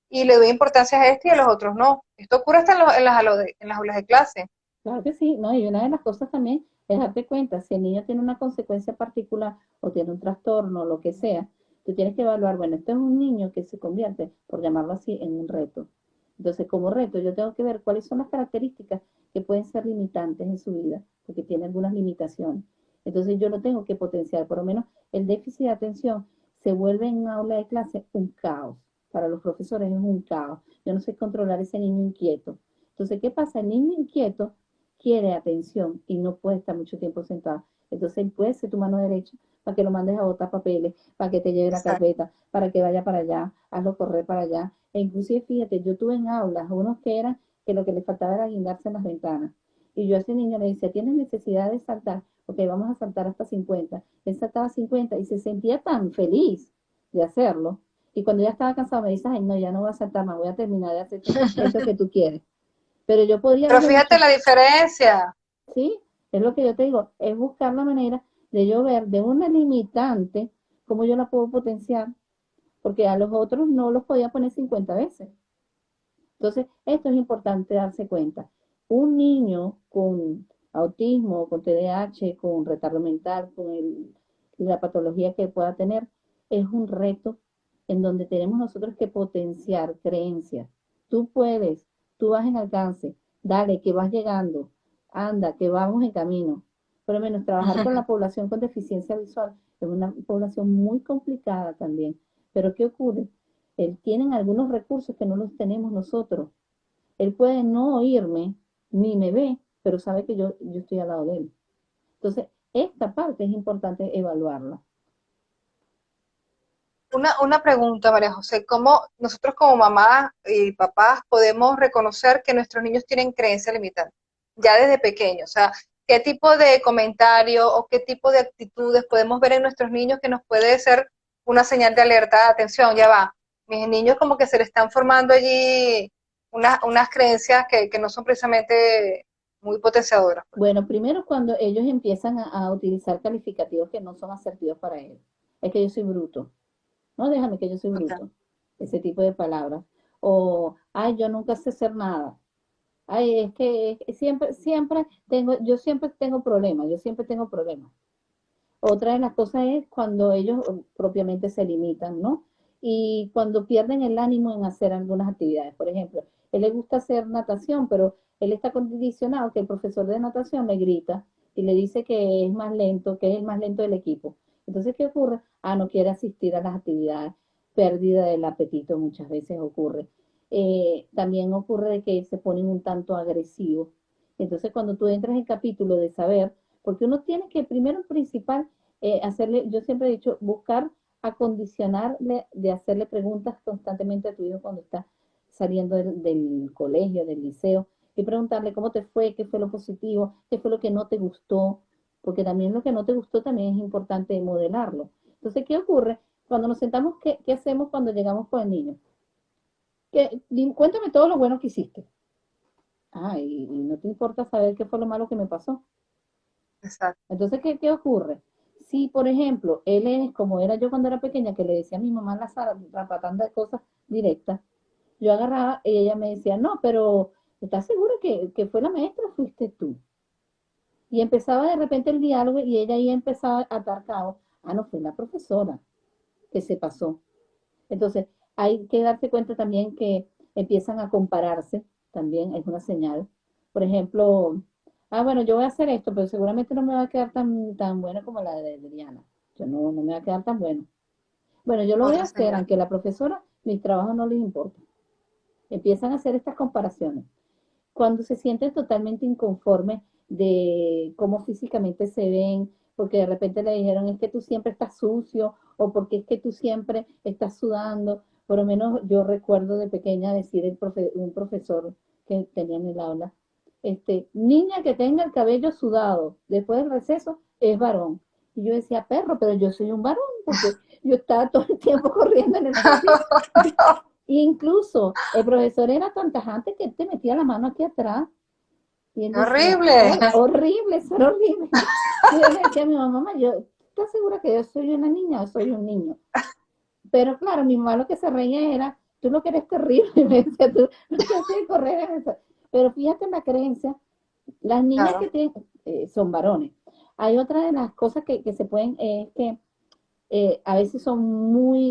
y le doy importancia a este y a los otros no. Esto ocurre hasta en las aulas de clase. claro que sí, ¿no? Y una de las cosas también es darte cuenta, si el niño tiene una consecuencia particular o tiene un trastorno o lo que sea, tú tienes que evaluar, bueno, este es un niño que se convierte, por llamarlo así, en un reto. Entonces, como reto, yo tengo que ver cuáles son las características que pueden ser limitantes en su vida, porque tiene algunas limitaciones. Entonces, yo lo tengo que potenciar, por lo menos el déficit de atención se vuelve en una aula de clase un caos. Para los profesores es un caos. Yo no sé controlar ese niño inquieto. Entonces, ¿qué pasa? El niño inquieto quiere atención y no puede estar mucho tiempo sentado. Entonces, él puede ser tu mano derecha para que lo mandes a botar papeles, para que te lleve la Exacto. carpeta, para que vaya para allá, hazlo correr para allá. E inclusive, fíjate, yo tuve en aulas unos que eran que lo que les faltaba era guindarse en las ventanas. Y yo a ese niño le decía, ¿tienes necesidad de saltar? Ok, vamos a saltar hasta 50. Él saltaba 50 y se sentía tan feliz de hacerlo. Y cuando ya estaba cansado me dice, ay, no, ya no voy a saltar más, voy a terminar de hacer eso que tú quieres. Pero yo podría Pero haberle dicho, fíjate la diferencia. sí, es lo que yo te digo, es buscar la manera de yo ver de una limitante cómo yo la puedo potenciar, porque a los otros no los podía poner 50 veces. Entonces, esto es importante darse cuenta. Un niño con autismo, con TDAH, con retardo mental, la patología que pueda tener, es un reto en donde tenemos nosotros que potenciar creencias. Tú puedes, tú vas en alcance, dale, que vas llegando. anda, que vamos en camino. Por lo menos trabajar con la población con deficiencia visual es una población muy complicada también. Pero ¿qué ocurre? Él tienen algunos recursos que no los tenemos nosotros. Él puede no oírme, ni me ve, pero sabe que yo estoy al lado de él. Entonces, esta parte es importante evaluarla. Una pregunta, María José, ¿cómo nosotros como mamás y papás podemos reconocer que nuestros niños tienen creencias limitantes ya desde pequeños? O sea, ¿qué tipo de comentario o qué tipo de actitudes podemos ver en nuestros niños que nos puede ser una señal de alerta? Atención, ya va. Mis niños como que se le están formando allí unas creencias que no son precisamente muy potenciadoras. Bueno, primero cuando ellos empiezan a utilizar calificativos que no son asertivos para él. Es que yo soy bruto. No, déjame que yo soy Okay. bruto. Ese tipo de palabras. O, ay, yo nunca sé hacer nada. Ay, es que yo siempre tengo problemas, yo siempre tengo problemas. Otra de las cosas es cuando ellos propiamente se limitan, ¿no? Y cuando pierden el ánimo en hacer algunas actividades. Por ejemplo, él le gusta hacer natación, pero él está condicionado que el profesor de natación le grita y le dice que es más lento, que es el más lento del equipo. Entonces, ¿qué ocurre? Ah, no quiere asistir a las actividades, pérdida del apetito muchas veces ocurre. También ocurre de que se ponen un tanto agresivos. Entonces, cuando tú entras en el capítulo de saber, porque uno tiene que, primero, principal, hacerle, yo siempre he dicho, buscar acondicionarle, de hacerle preguntas constantemente a tu hijo cuando está saliendo del colegio, del liceo, y preguntarle cómo te fue, qué fue lo positivo, qué fue lo que no te gustó, porque también lo que no te gustó también es importante modelarlo. Entonces, ¿qué ocurre? Cuando nos sentamos, ¿qué hacemos cuando llegamos con el niño? Cuéntame todo lo bueno que hiciste. Ah, y no te importa saber qué fue lo malo que me pasó. Exacto. Entonces, ¿qué ocurre? Si, por ejemplo, él es como era yo cuando era pequeña, que le decía a mi mamá la patanda de cosas directas, yo agarraba y ella me decía, no, pero ¿estás segura que fue la maestra o fuiste tú? Y empezaba de repente el diálogo y ella ahí empezaba a atar cabos. Ah, no, fue la profesora que se pasó. Entonces, hay que darse cuenta también que empiezan a compararse, también es una señal. Por ejemplo, ah, bueno, yo voy a hacer esto, pero seguramente no me va a quedar tan buena como la de Adriana. Yo no me va a quedar tan bueno. Bueno, yo lo voy a Otra hacer, señal. aunque la profesora, mi trabajo no les importa. Empiezan a hacer estas comparaciones. Cuando se sienten totalmente inconformes de cómo físicamente se ven, porque de repente le dijeron es que tú siempre estás sucio o porque es que tú siempre estás sudando. Por lo menos yo recuerdo de pequeña decir un profesor que tenía en el aula, niña que tenga el cabello sudado después del receso es varón. Y yo decía, perro, pero yo soy un varón porque yo estaba todo el tiempo corriendo en el pasillo. Incluso el profesor era tan tajante que él te metía la mano aquí atrás y él decía, Horrible. horrible, eso era horrible. Y yo le decía a mi mamá, mamá, ¿estás segura que yo soy una niña o soy un niño? Pero claro, mi mamá lo que se reía era, tú lo que eres terrible, me decía, tú lo que haces es correr en eso. Pero fíjate en la creencia, las niñas que Claro. tienen, son varones. Hay otra de las cosas que se pueden, es que a veces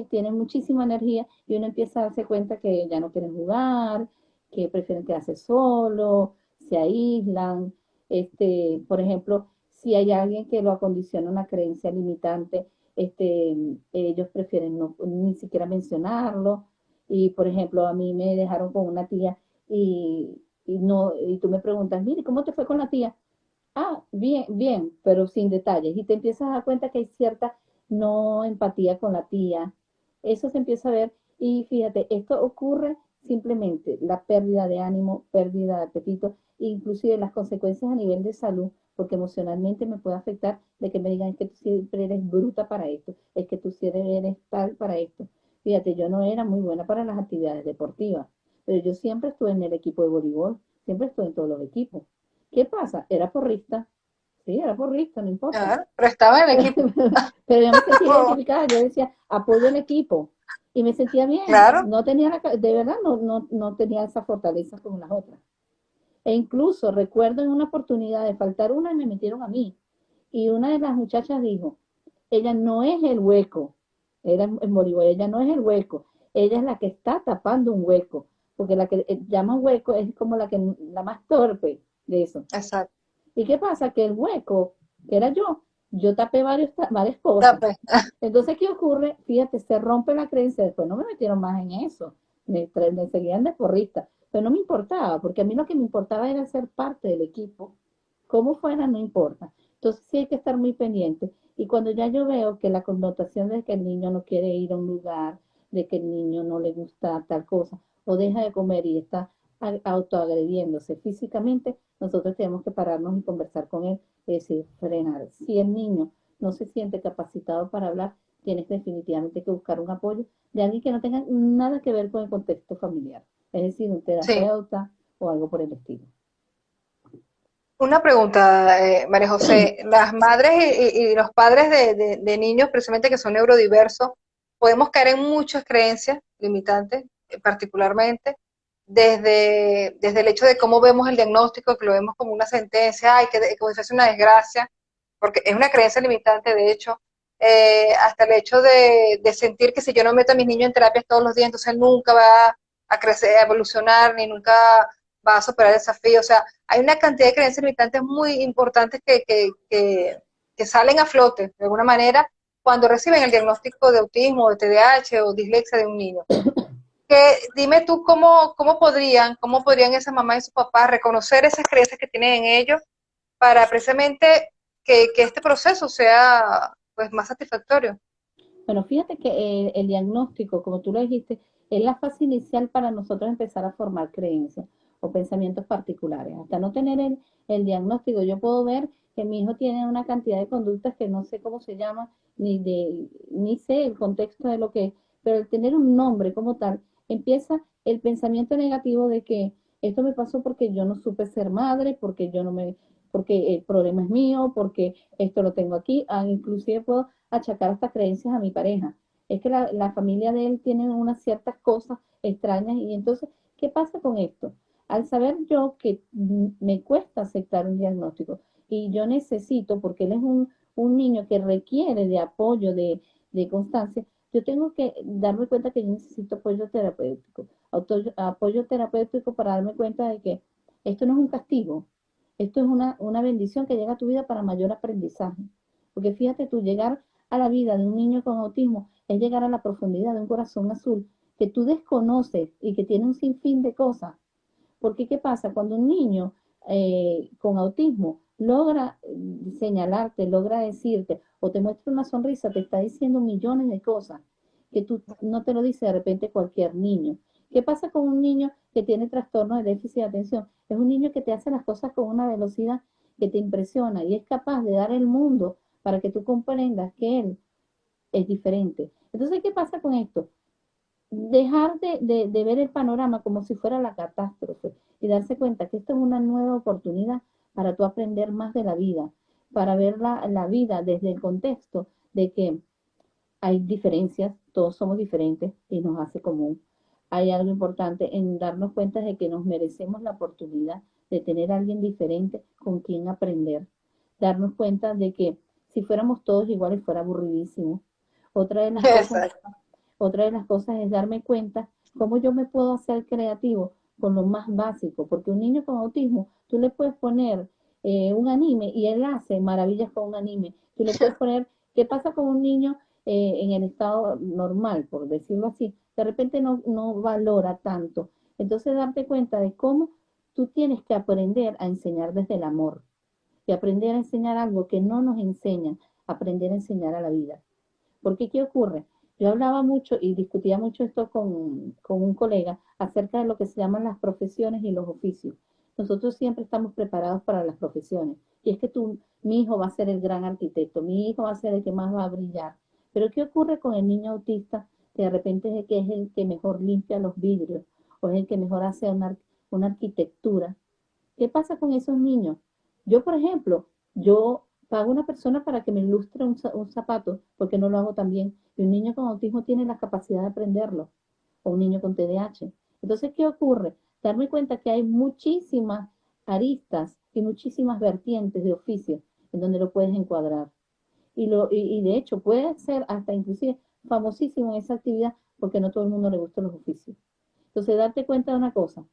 tienen muchísima energía y uno empieza a darse cuenta que ya no quieren jugar, que prefieren quedarse solo, se aíslan. Por ejemplo, si hay alguien que lo acondiciona una creencia limitante, ellos prefieren ni siquiera mencionarlo. Y por ejemplo, a mí me dejaron con una tía y tú me preguntas, mire, ¿cómo te fue con la tía? Ah, bien, bien, pero sin detalles. Y te empiezas a dar cuenta que hay cierta no empatía con la tía. Eso se empieza a ver. Y fíjate, esto ocurre simplemente la pérdida de ánimo, pérdida de apetito, inclusive las consecuencias a nivel de salud, porque emocionalmente me puede afectar de que me digan es que tú siempre eres bruta para esto, es que tú siempre eres tal para esto. Fíjate, yo no era muy buena para las actividades deportivas, pero yo siempre estuve en el equipo de voleibol, siempre estuve en todos los equipos. ¿Qué pasa? Era porrista, sí, era porrista, no importa. Claro, pero estaba en el equipo. Pero yo me sentía identificada, yo decía, apoyo al equipo. Y me sentía bien. Claro. No tenía, de verdad, no tenía esa fortaleza como las otras. E incluso recuerdo en una oportunidad de faltar una y me metieron a mí. Y una de las muchachas dijo, ella no es el hueco, era en voleibol, ella no es el hueco, ella es la que está tapando un hueco, porque la que llaman hueco es como la más torpe de eso. Exacto. ¿Y qué pasa? Que el hueco, que era yo tapé varias cosas. Entonces, ¿qué ocurre? Fíjate, se rompe la creencia, después no me metieron más en eso, me seguían de porrista, pero no me importaba, porque a mí lo que me importaba era ser parte del equipo, como fuera, no importa. Entonces sí hay que estar muy pendiente. Y cuando ya yo veo que la connotación de que el niño no quiere ir a un lugar, de que el niño no le gusta tal cosa, o deja de comer y está autoagrediéndose físicamente, nosotros tenemos que pararnos y conversar con él y decir, frenar. Si el niño no se siente capacitado para hablar, tienes definitivamente que buscar un apoyo de alguien que no tenga nada que ver con el contexto familiar, es decir, un Sí. terapeuta o algo por el estilo. Una pregunta, María José. Las madres y los padres de niños, precisamente que son neurodiversos, podemos caer en muchas creencias limitantes, particularmente, desde el hecho de cómo vemos el diagnóstico, que lo vemos como una sentencia, ay, como si fuese una desgracia, porque es una creencia limitante, de hecho, hasta el hecho de sentir que si yo no meto a mis niños en terapias todos los días, entonces nunca va a crecer, a evolucionar, ni nunca va a superar el desafío. O sea, hay una cantidad de creencias limitantes muy importantes que salen a flote, de alguna manera, cuando reciben el diagnóstico de autismo, de TDAH o dislexia de un niño. Dime tú cómo podrían esas mamás y sus papás reconocer esas creencias que tienen en ellos para precisamente que este proceso sea pues más satisfactorio. Bueno, fíjate que el diagnóstico, como tú lo dijiste, es la fase inicial para nosotros empezar a formar creencias o pensamientos particulares. Hasta no tener el diagnóstico, yo puedo ver que mi hijo tiene una cantidad de conductas que no sé cómo se llama, ni sé el contexto de lo que es, pero el tener un nombre como tal, empieza el pensamiento negativo de que esto me pasó porque yo no supe ser madre, porque el problema es mío, porque esto lo tengo aquí, inclusive puedo achacar hasta creencias a mi pareja. Es que la familia de él tiene unas ciertas cosas extrañas y entonces, ¿qué pasa con esto? Al saber yo que me cuesta aceptar un diagnóstico y yo necesito, porque él es un niño que requiere de apoyo, de constancia, yo tengo que darme cuenta que yo necesito apoyo terapéutico para darme cuenta de que esto no es un castigo, esto es una bendición que llega a tu vida para mayor aprendizaje. Porque fíjate tú, llegar a la vida de un niño con autismo es llegar a la profundidad de un corazón azul que tú desconoces y que tiene un sinfín de cosas. Porque ¿qué pasa? Cuando un niño con autismo logra señalarte, logra decirte o te muestra una sonrisa, te está diciendo millones de cosas que tú no te lo dice de repente cualquier niño. ¿Qué pasa con un niño que tiene trastorno de déficit de atención? Es un niño que te hace las cosas con una velocidad que te impresiona y es capaz de dar el mundo para que tú comprendas que él es diferente. Entonces, ¿qué pasa con esto? Dejar de ver el panorama como si fuera la catástrofe y darse cuenta que esto es una nueva oportunidad para tú aprender más de la vida, para ver la vida desde el contexto de que hay diferencias, todos somos diferentes y nos hace común. Hay algo importante en darnos cuenta de que nos merecemos la oportunidad de tener a alguien diferente con quien aprender. Darnos cuenta de que si fuéramos todos iguales fuera aburridísimo. Otra de las cosas Exacto. otra de las cosas es darme cuenta cómo yo me puedo hacer creativo con lo más básico, porque un niño con autismo, tú le puedes poner un anime y él hace maravillas con un anime. Tú le puedes poner, ¿qué pasa con un niño en el estado normal, por decirlo así? De repente no valora tanto. Entonces darte cuenta de cómo tú tienes que aprender a enseñar desde el amor y aprender a enseñar algo que no nos enseñan, aprender a enseñar a la vida. Porque, ¿qué ocurre? Yo hablaba mucho y discutía mucho esto con un colega acerca de lo que se llaman las profesiones y los oficios. Nosotros siempre estamos preparados para las profesiones. Y es que mi hijo va a ser el gran arquitecto, mi hijo va a ser el que más va a brillar. Pero ¿qué ocurre con el niño autista? Que de repente es el que mejor limpia los vidrios o es el que mejor hace una arquitectura. ¿Qué pasa con esos niños? Yo, por ejemplo, yo pago a una persona para que me ilustre un zapato, porque no lo hago tan bien. Y un niño con autismo tiene la capacidad de aprenderlo, o un niño con TDAH. Entonces, ¿qué ocurre? Darme cuenta que hay muchísimas aristas y muchísimas vertientes de oficio en donde lo puedes encuadrar. Y de hecho puede ser hasta inclusive famosísimo en esa actividad porque no todo el mundo le gustan los oficios. Entonces, darte cuenta de una cosa,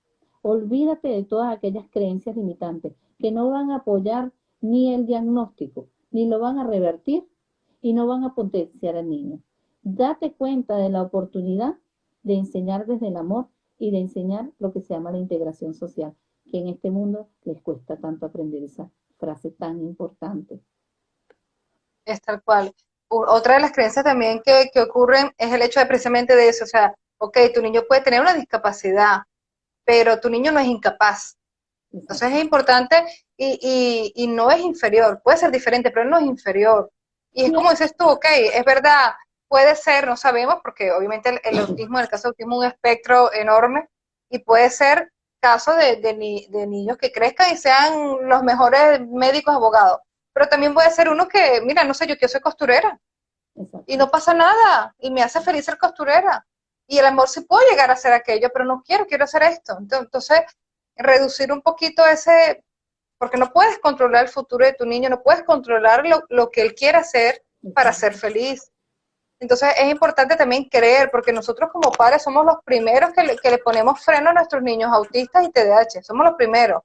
olvídate de todas aquellas creencias limitantes. que no van a apoyar ni el diagnóstico, ni lo van a revertir y no van a potenciar al niño. Date cuenta de la oportunidad de enseñar desde el amor y de enseñar lo que se llama la integración social, que en este mundo les cuesta tanto aprender esa frase tan importante. Es tal cual. Otra de las creencias también que ocurren es el hecho de precisamente de eso, o sea, ok, tu niño puede tener una discapacidad, pero tu niño no es incapaz. Entonces Exacto. es importante y no es inferior, puede ser diferente, pero no es inferior. Y es como Sí, dices tú, ok, es verdad, puede ser, no sabemos, porque obviamente el autismo, en el caso de autismo, es un espectro enorme y puede ser caso de niños que crezcan y sean los mejores médicos abogados. Pero también puede ser uno que, mira, no sé, yo quiero ser costurera y exacto. no pasa nada y me hace feliz ser costurera. Y el amor sí puede llegar a ser aquello, pero no quiero, quiero hacer esto. Entonces, reducir un poquito ese, porque no puedes controlar el futuro de tu niño, no puedes controlar lo que él quiera hacer para ser Exacto. feliz. Entonces es importante también creer, porque nosotros como padres somos los primeros que le ponemos freno a nuestros niños autistas y TDAH, somos los primeros,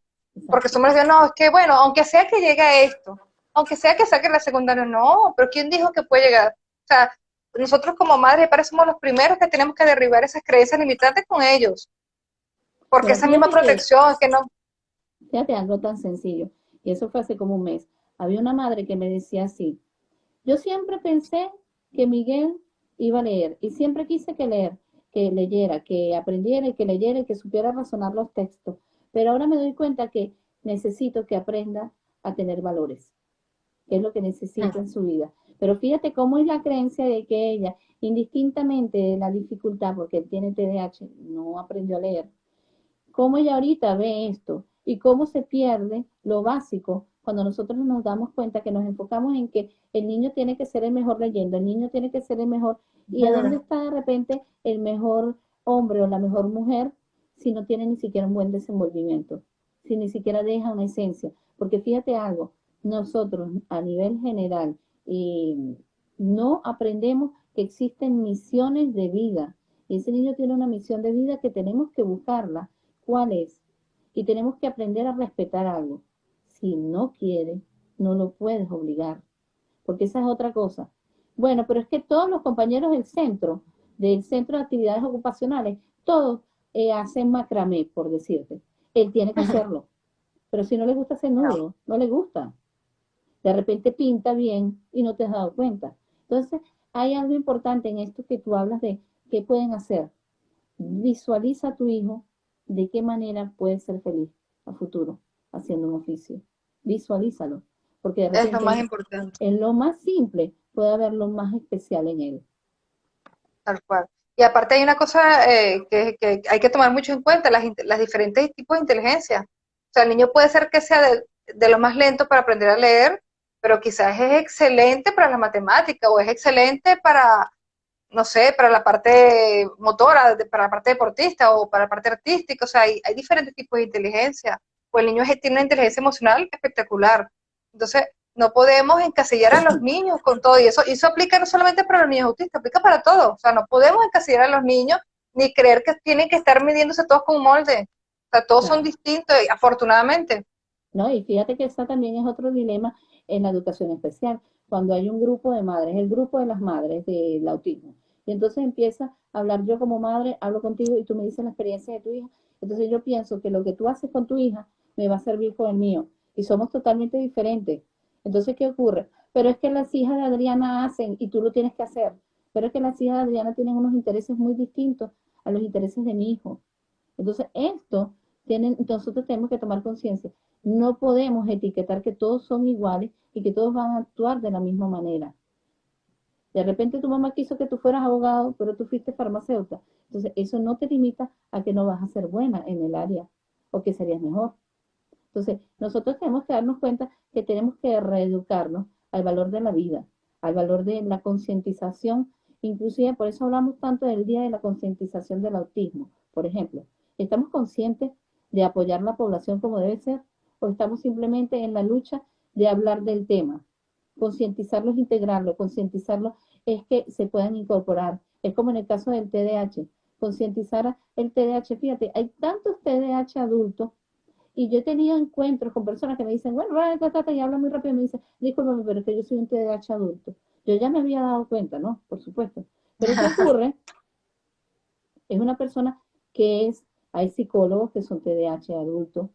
porque Exacto. somos los que no, es que bueno, aunque sea que llegue a esto, aunque sea que saque la secundaria, no, pero ¿quién dijo que puede llegar? O sea, nosotros como madres y padres somos los primeros que tenemos que derribar esas creencias limitantes con ellos, porque Mira, esa misma fíjate protección, que no, fíjate algo tan sencillo, y eso fue hace como un mes. Había una madre que me decía así, yo siempre pensé que Miguel iba a leer, y siempre quise que leyera, que aprendiera y que leyera y que supiera razonar los textos, pero ahora me doy cuenta que necesito que aprenda a tener valores, que es lo que necesita en su vida. Pero fíjate cómo es la creencia de que ella, indistintamente de la dificultad, porque él tiene TDAH, no aprendió a leer, cómo ella ahorita ve esto y cómo se pierde lo básico cuando nosotros nos damos cuenta que nos enfocamos en que el niño tiene que ser el mejor leyendo, el niño tiene que ser el mejor, y a dónde está de repente el mejor hombre o la mejor mujer si no tiene ni siquiera un buen desenvolvimiento, si ni siquiera deja una esencia. Porque fíjate algo, nosotros a nivel general no aprendemos que existen misiones de vida. Y ese niño tiene una misión de vida que tenemos que buscarla. ¿Cuál es? Y tenemos que aprender a respetar algo. Si no quiere, no lo puedes obligar, porque esa es otra cosa. Bueno, pero es que todos los compañeros del centro de actividades ocupacionales, todos hacen macramé, por decirte. Él tiene que hacerlo, pero si no le gusta hacer nudo, no le gusta. De repente pinta bien y no te has dado cuenta. Entonces, hay algo importante en esto que tú hablas de qué pueden hacer. Visualiza a tu hijo de qué manera puede ser feliz a futuro haciendo un oficio. Visualízalo, porque de es lo repente más importante. en lo más simple puede haber lo más especial en él. Tal cual. Y aparte hay una cosa que hay que tomar mucho en cuenta, las diferentes tipos de inteligencia. O sea, el niño puede ser que sea de lo más lento para aprender a leer, pero quizás es excelente para la matemática o es excelente para, no sé, para la parte motora, para la parte deportista o para la parte artística. O sea, hay diferentes tipos de inteligencia. O el niño tiene una inteligencia emocional espectacular. Entonces, no podemos encasillar a los niños con todo. Y eso aplica no solamente para los niños autistas, aplica para todos. O sea, no podemos encasillar a los niños ni creer que tienen que estar midiéndose todos con un molde. O sea, todos son Claro. distintos, afortunadamente. ¿No? Y fíjate que ese también es otro dilema en la educación especial, cuando hay un grupo de madres, el grupo de las madres del autismo. Y entonces empieza a hablar yo como madre, hablo contigo y tú me dices la experiencia de tu hija. Entonces yo pienso que lo que tú haces con tu hija me va a servir con el mío. Y somos totalmente diferentes. Entonces, ¿qué ocurre? Pero es que las hijas de Adriana hacen y tú lo tienes que hacer. Pero es que las hijas de Adriana tienen unos intereses muy distintos a los intereses de mi hijo. Entonces, nosotros tenemos que tomar conciencia. No podemos etiquetar que todos son iguales y que todos van a actuar de la misma manera. De repente tu mamá quiso que tú fueras abogado, pero tú fuiste farmacéutica. Entonces, eso no te limita a que no vas a ser buena en el área o que serías mejor. Entonces, nosotros tenemos que darnos cuenta que tenemos que reeducarnos al valor de la vida, al valor de la concientización. Inclusive, por eso hablamos tanto del Día de la Concientización del Autismo. Por ejemplo, ¿estamos conscientes de apoyar la población como debe ser? ¿O estamos simplemente en la lucha de hablar del tema? Concientizarlos, integrarlos, concientizarlos es que se puedan incorporar. Es como en el caso del TDAH. Concientizar el TDAH, fíjate, hay tantos TDAH adultos Y yo he tenido encuentros con personas que me dicen, bueno, y hablan muy rápido y me dicen, discúlpame, pero es que yo soy un TDAH adulto. Yo ya me había dado cuenta, ¿no? Por supuesto. Pero ¿qué ocurre? Es una persona que es, hay psicólogos que son TDAH adultos.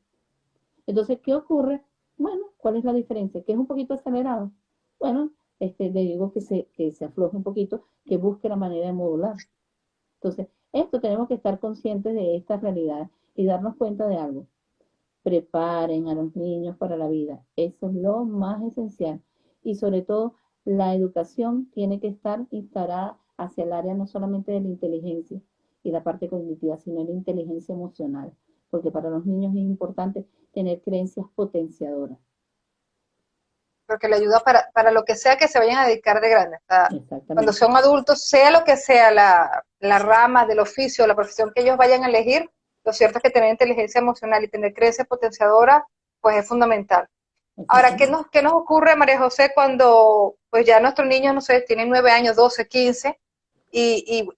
Entonces, ¿qué ocurre? Bueno, ¿cuál es la diferencia? Que es un poquito acelerado. Bueno, le digo que se afloje un poquito, que busque la manera de modular. Entonces, esto tenemos que estar conscientes de esta realidad y darnos cuenta de algo. Preparen a los niños para la vida. Eso es lo más esencial. Y sobre todo, la educación tiene que estar instalada hacia el área no solamente de la inteligencia y la parte cognitiva, sino la inteligencia emocional. Porque para los niños es importante tener creencias potenciadoras. Porque le ayuda para lo que sea que se vayan a dedicar de grande. O sea, cuando Exactamente. son adultos, sea lo que sea la rama del oficio, la profesión que ellos vayan a elegir, lo cierto es que tener inteligencia emocional y tener creencia potenciadora, pues es fundamental. Ahora, Exactamente. qué nos ocurre, María José, cuando pues ya nuestros niños, no sé, tienen 9 años, 12, 15, y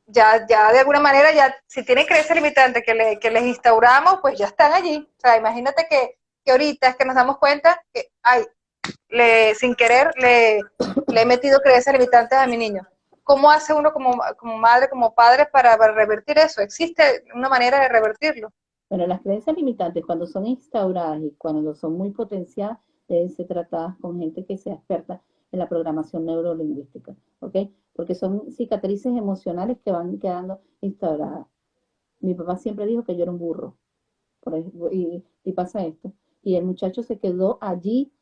ya de alguna manera, ya si tienen creencia limitante que les instauramos, pues ya están allí. O sea, imagínate que ahorita es que nos damos cuenta que, ay, sin querer le he metido creencias limitantes a mi niño. ¿Cómo hace uno como madre, como padre para revertir eso? ¿Existe una manera de revertirlo? Bueno, las creencias limitantes, cuando son instauradas y cuando son muy potenciadas, deben ser tratadas con gente que sea experta en la programación neurolingüística, ¿ok? Porque son cicatrices emocionales que van quedando instauradas. Mi papá siempre dijo que yo era un burro, por ejemplo, y pasa esto. Y el muchacho se quedó allí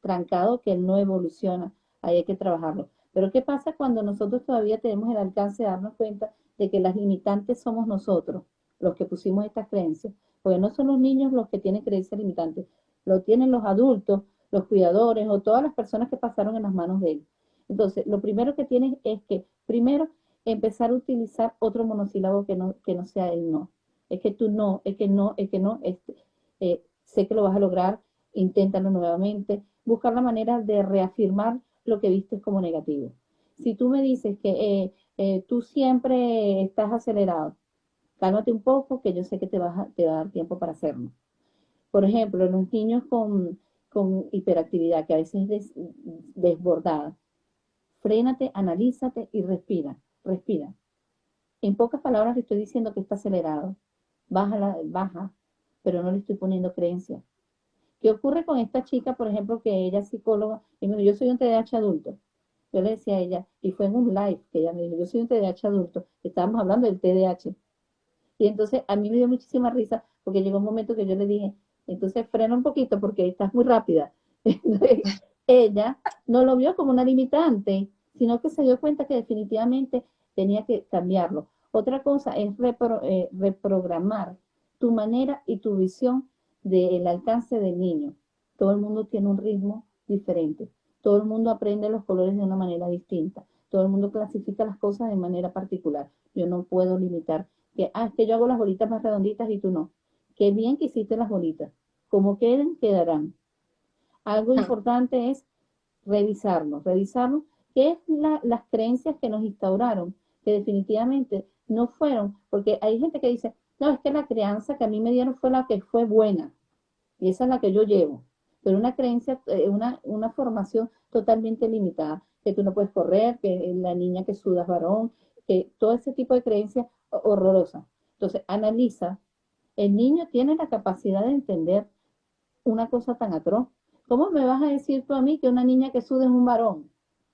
trancado, que él no evoluciona, ahí hay que trabajarlo. Pero ¿qué pasa cuando nosotros todavía tenemos el alcance de darnos cuenta de que las limitantes somos nosotros, los que pusimos estas creencias? Porque no son los niños los que tienen creencias limitantes, lo tienen los adultos, los cuidadores o todas las personas que pasaron en las manos de él. Entonces, lo primero que tienes es que, primero, empezar a utilizar otro monosílabo que no sea el no. Es que tú no, es que no, es que no, sé que lo vas a lograr, inténtalo nuevamente, buscar la manera de reafirmar lo que viste como negativo. Si tú me dices que tú siempre estás acelerado, cálmate un poco, que yo sé que te va a dar tiempo para hacerlo. Por ejemplo, los niños con hiperactividad, que a veces es desbordada, frénate, analízate y respira, respira. En pocas palabras le estoy diciendo que está acelerado, baja, pero no le estoy poniendo creencia. ¿Qué ocurre con esta chica, por ejemplo, que ella es psicóloga? Y me dijo, yo soy un TDAH adulto. Yo le decía a ella, y fue en un live que ella me dijo, yo soy un TDAH adulto. Estábamos hablando del TDAH. Y entonces a mí me dio muchísima risa porque llegó un momento que yo le dije, entonces frena un poquito porque estás muy rápida. Entonces, ella no lo vio como una limitante, sino que se dio cuenta que definitivamente tenía que cambiarlo. Otra cosa es reprogramar tu manera y tu visión del alcance del niño. Todo el mundo tiene un ritmo diferente. Todo el mundo aprende los colores de una manera distinta. Todo el mundo clasifica las cosas de manera particular. Yo no puedo limitar es que yo hago las bolitas más redonditas y tú no. Qué bien que hiciste las bolitas. Como queden, quedarán. Algo importante es revisarnos, qué es las creencias que nos instauraron, que definitivamente no fueron, porque hay gente que dice, no, es que la crianza que a mí me dieron fue la que fue buena, y esa es la que yo llevo, pero una creencia, una formación totalmente limitada, que tú no puedes correr, que la niña que suda es varón, que todo ese tipo de creencias horrorosas. Entonces, analiza, el niño tiene la capacidad de entender una cosa tan atroz. ¿Cómo me vas a decir tú a mí que una niña que suda es un varón?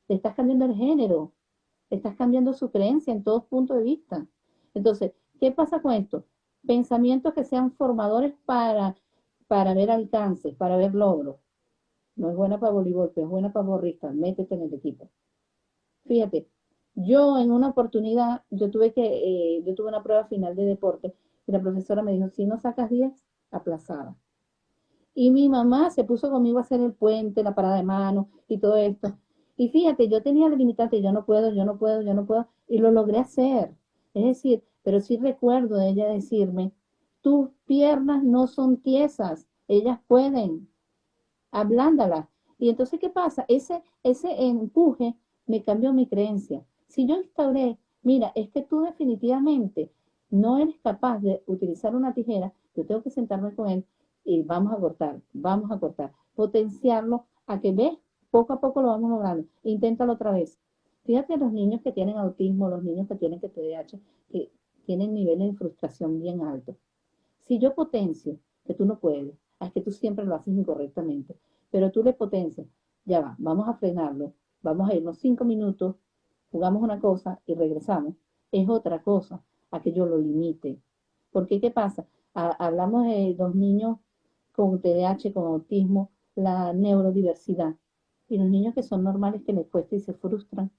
Le estás cambiando el género, le estás cambiando su creencia en todos puntos de vista. Entonces, ¿qué pasa con esto? Pensamientos que sean formadores para ver alcances, para ver logros. No es buena para voleibol, pero es buena para borrista. Métete en el equipo. Fíjate, yo en una oportunidad, yo tuve una prueba final de deporte y la profesora me dijo, si no sacas 10, aplazada. Y mi mamá se puso conmigo a hacer el puente, la parada de mano y todo esto. Y fíjate, yo tenía la limitante, yo no puedo, yo no puedo, yo no puedo, y lo logré hacer. Es decir, pero sí recuerdo de ella decirme, tus piernas no son tiesas, ellas pueden, ablándalas. Y entonces, ¿qué pasa? Ese empuje me cambió mi creencia. Si yo instauré, mira, es que tú definitivamente no eres capaz de utilizar una tijera, yo tengo que sentarme con él y vamos a cortar, potenciarlo a que ves, poco a poco lo vamos logrando, inténtalo otra vez. Fíjate los niños que tienen autismo, los niños que tienen TDAH, que tienen niveles de frustración bien altos. Si yo potencio que tú no puedes, es que tú siempre lo haces incorrectamente, pero tú le potencias, ya va, vamos a frenarlo, vamos a irnos 5 minutos, jugamos una cosa y regresamos, es otra cosa a que yo lo limite. Porque, ¿qué pasa? Hablamos de los niños con TDAH, con autismo, la neurodiversidad, y los niños que son normales que les cuesta y se frustran.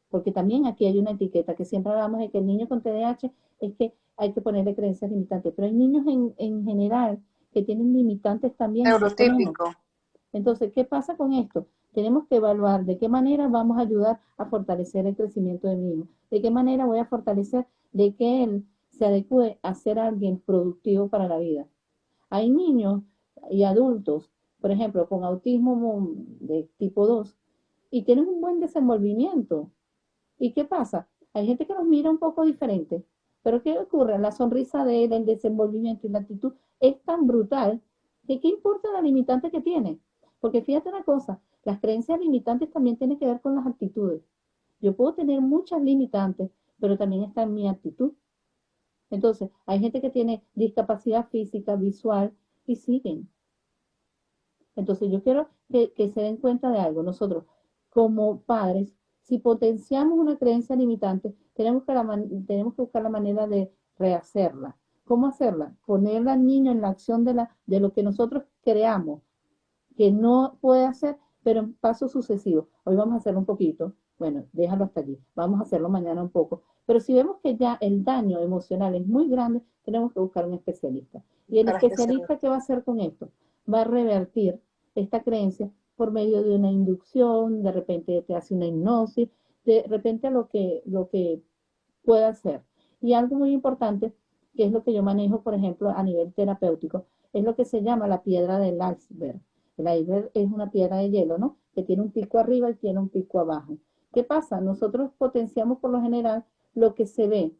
Porque también aquí hay una etiqueta que siempre hablamos de que el niño con TDAH es que hay que ponerle creencias limitantes, pero hay niños en general que tienen limitantes también y les ponemos. Neurotípico. Entonces, ¿qué pasa con esto? Tenemos que evaluar de qué manera vamos a ayudar a fortalecer el crecimiento de mi hijo, de qué manera voy a fortalecer de que él se adecue a ser alguien productivo para la vida. Hay niños y adultos, por ejemplo, con autismo de tipo 2 y tienen un buen desenvolvimiento. ¿Y qué pasa? Hay gente que nos mira un poco diferente, pero ¿qué ocurre? La sonrisa de él, el desenvolvimiento y la actitud es tan brutal que ¿qué importa la limitante que tiene? Porque fíjate una cosa, las creencias limitantes también tienen que ver con las actitudes. Yo puedo tener muchas limitantes, pero también está en mi actitud. Entonces, hay gente que tiene discapacidad física, visual, y siguen. Entonces, yo quiero que se den cuenta de algo. Nosotros, como padres, si potenciamos una creencia limitante, tenemos que buscar la manera de rehacerla. ¿Cómo hacerla? Poner al niño en la acción de lo que nosotros creamos que no puede hacer, pero en pasos sucesivos. Hoy vamos a hacerlo un poquito, bueno, déjalo hasta allí, vamos a hacerlo mañana un poco. Pero si vemos que ya el daño emocional es muy grande, tenemos que buscar un especialista. Y el Para especial. especialista, ¿qué va a hacer con esto? Va a revertir esta creencia por medio de una inducción, de repente te hace una hipnosis, de repente lo que pueda hacer. Y algo muy importante, que es lo que yo manejo, por ejemplo, a nivel terapéutico, es lo que se llama la piedra del iceberg. El iceberg es una piedra de hielo, ¿no? Que tiene un pico arriba y tiene un pico abajo. ¿Qué pasa? Nosotros potenciamos por lo general lo que se ve.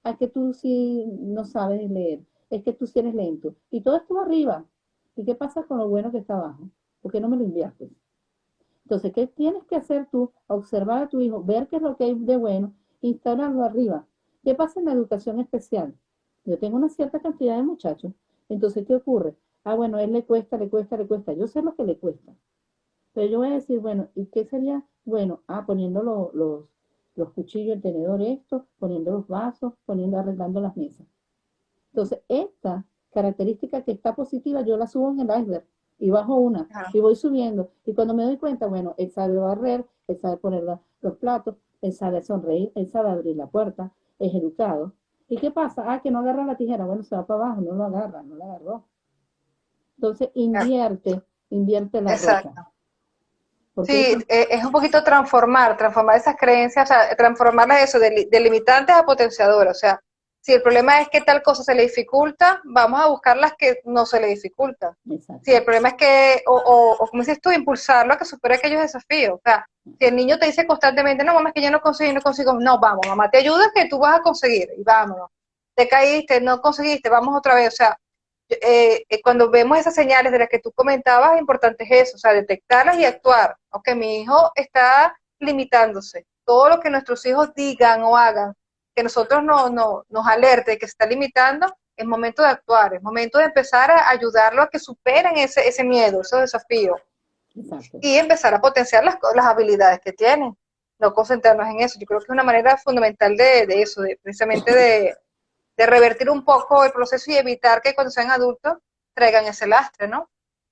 Es que tú sí no sabes leer, es que tú sí eres lento. Y todo esto arriba. ¿Y qué pasa con lo bueno que está abajo? ¿Por qué no me lo inviertes? Entonces, ¿qué tienes que hacer tú? Observar a tu hijo, ver qué es lo que hay de bueno, instaurarlo arriba. ¿Qué pasa en la educación especial? Yo tengo una cierta cantidad de muchachos. Entonces, ¿qué ocurre? Ah, bueno, a él le cuesta, le cuesta, le cuesta. Yo sé lo que le cuesta. Pero yo voy a decir, bueno, ¿y qué sería? Bueno, poniendo los cuchillos, el tenedor, esto, poniendo los vasos, arreglando las mesas. Entonces, esta característica que está positiva, yo la subo en el iceberg y bajo una Ajá. y voy subiendo. Y cuando me doy cuenta, bueno, él sabe barrer, él sabe poner los platos, él sabe sonreír, él sabe abrir la puerta, es educado. ¿Y qué pasa? Que no agarra la tijera. Bueno, se va para abajo, no lo agarra, no la agarró. Entonces, invierte la roca. Exacto. Porque Sí, es un poquito transformar esas creencias, o sea, transformarlas eso, de limitantes a potenciadoras. O sea, si el problema es que tal cosa se le dificulta, vamos a buscar las que no se le dificultan. Si exacto, el problema es que, o como dices tú, impulsarlo a que supere aquellos desafíos. O sea, si el niño te dice constantemente, no, mamá, es que yo no consigo, no consigo, no, vamos, mamá, te ayuda que tú vas a conseguir, y vámonos. Te caíste, no conseguiste, vamos otra vez. O sea, cuando vemos esas señales de las que tú comentabas, importante es eso, o sea, detectarlas y actuar. Aunque mi hijo está limitándose. Todo lo que nuestros hijos digan o hagan, que nosotros nos alerte que se está limitando, es momento de actuar, es momento de empezar a ayudarlo a que superen ese miedo, esos desafíos, exacto. y empezar a potenciar las habilidades que tienen, no concentrarnos en eso. Yo creo que es una manera fundamental de eso, precisamente de revertir un poco el proceso y evitar que cuando sean adultos traigan ese lastre, ¿no?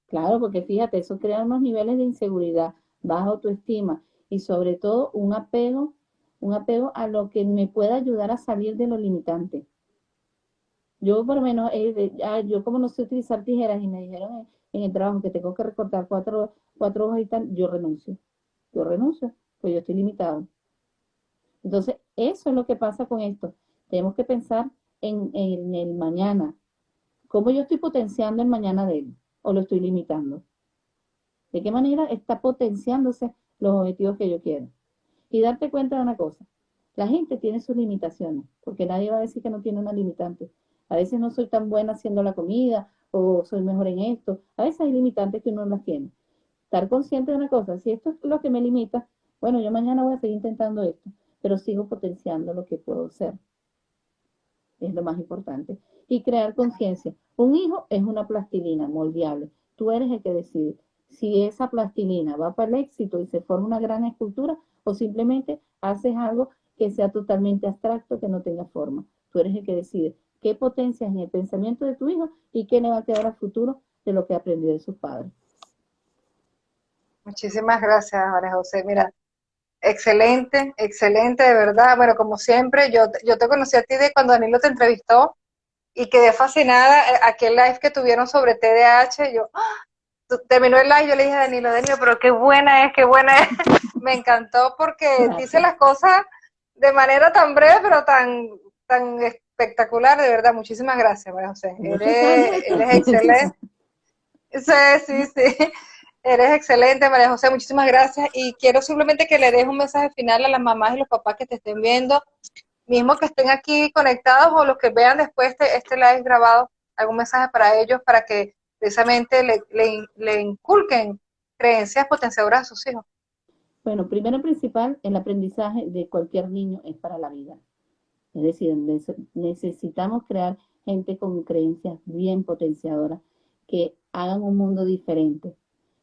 Claro, porque fíjate, eso crea unos niveles de inseguridad, baja autoestima y sobre todo un apego a lo que me pueda ayudar a salir de lo limitante. Yo por lo menos, yo como no sé utilizar tijeras y me dijeron en el trabajo que tengo que recortar cuatro hojitas, yo renuncio, pues yo estoy limitado. Entonces, eso es lo que pasa con esto. Tenemos que pensar en el mañana. ¿Cómo yo estoy potenciando el mañana de él? ¿O lo estoy limitando? ¿De qué manera está potenciándose los objetivos que yo quiero? Y darte cuenta de una cosa, la gente tiene sus limitaciones, porque nadie va a decir que no tiene una limitante. A veces no soy tan buena haciendo la comida, o soy mejor en esto. A veces hay limitantes que uno las tiene. Estar consciente de una cosa, si esto es lo que me limita, bueno, yo mañana voy a seguir intentando esto, pero sigo potenciando lo que puedo ser, es lo más importante. Y crear conciencia. Un hijo es una plastilina moldeable. Tú eres el que decide si esa plastilina va para el éxito y se forma una gran escultura o simplemente haces algo que sea totalmente abstracto, que no tenga forma. Tú eres el que decide qué potencias en el pensamiento de tu hijo y qué le va a quedar a futuro de lo que aprendió de sus padres. Muchísimas gracias, María José. Mira, excelente, excelente, de verdad. Bueno, como siempre, yo te conocí a ti de cuando Danilo te entrevistó y quedé fascinada. Aquel live que tuvieron sobre TDAH, terminó el live, yo le dije a Danilo, Danilo, pero qué buena es, qué buena es. Me encantó porque dice Gracias. las cosas de manera tan breve, pero tan espectacular, de verdad. Muchísimas gracias, María José. Muchos años de Eres excelente. experiencia. Sí, sí, sí. Eres excelente, María José. Muchísimas gracias. Y quiero simplemente que le des un mensaje final a las mamás y los papás que te estén viendo, mismo que estén aquí conectados o los que vean después este live grabado, algún mensaje para ellos para que precisamente le inculquen creencias potenciadoras a sus hijos. Bueno, primero y principal, el aprendizaje de cualquier niño es para la vida. Es decir, necesitamos crear gente con creencias bien potenciadoras que hagan un mundo diferente.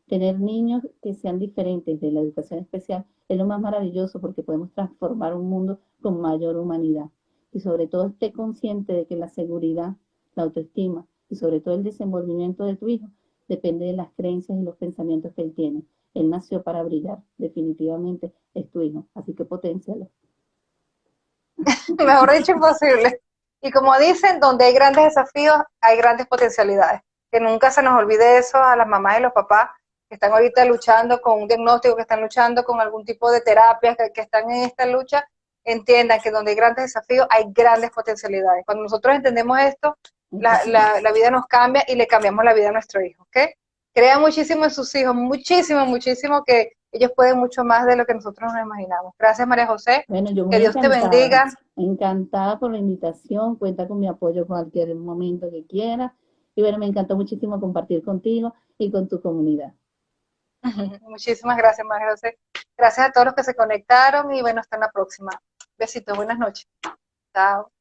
Tener niños que sean diferentes de la educación especial es lo más maravilloso porque podemos transformar un mundo con mayor humanidad. Y sobre todo esté consciente de que la seguridad, la autoestima y sobre todo el desenvolvimiento de tu hijo depende de las creencias y los pensamientos que él tiene. Él nació para brillar, definitivamente es tu hijo, así que potencialo. Mejor dicho, imposible. Y como dicen, donde hay grandes desafíos, hay grandes potencialidades. Que nunca se nos olvide eso a las mamás y los papás que están ahorita luchando con un diagnóstico, que están luchando con algún tipo de terapia, que están en esta lucha, entiendan que donde hay grandes desafíos, hay grandes potencialidades. Cuando nosotros entendemos esto, la vida nos cambia y le cambiamos la vida a nuestro hijo, ¿ok? Crean muchísimo en sus hijos, muchísimo, muchísimo, que ellos pueden mucho más de lo que nosotros nos imaginamos. Gracias, María José. Bueno, yo Que muy Dios te encantada, bendiga. encantada por la invitación, cuenta con mi apoyo en cualquier momento que quieras. Y bueno, me encantó muchísimo compartir contigo y con tu comunidad. Muchísimas gracias, María José. Gracias a todos los que se conectaron y bueno, hasta la próxima. Besitos, buenas noches. Chao.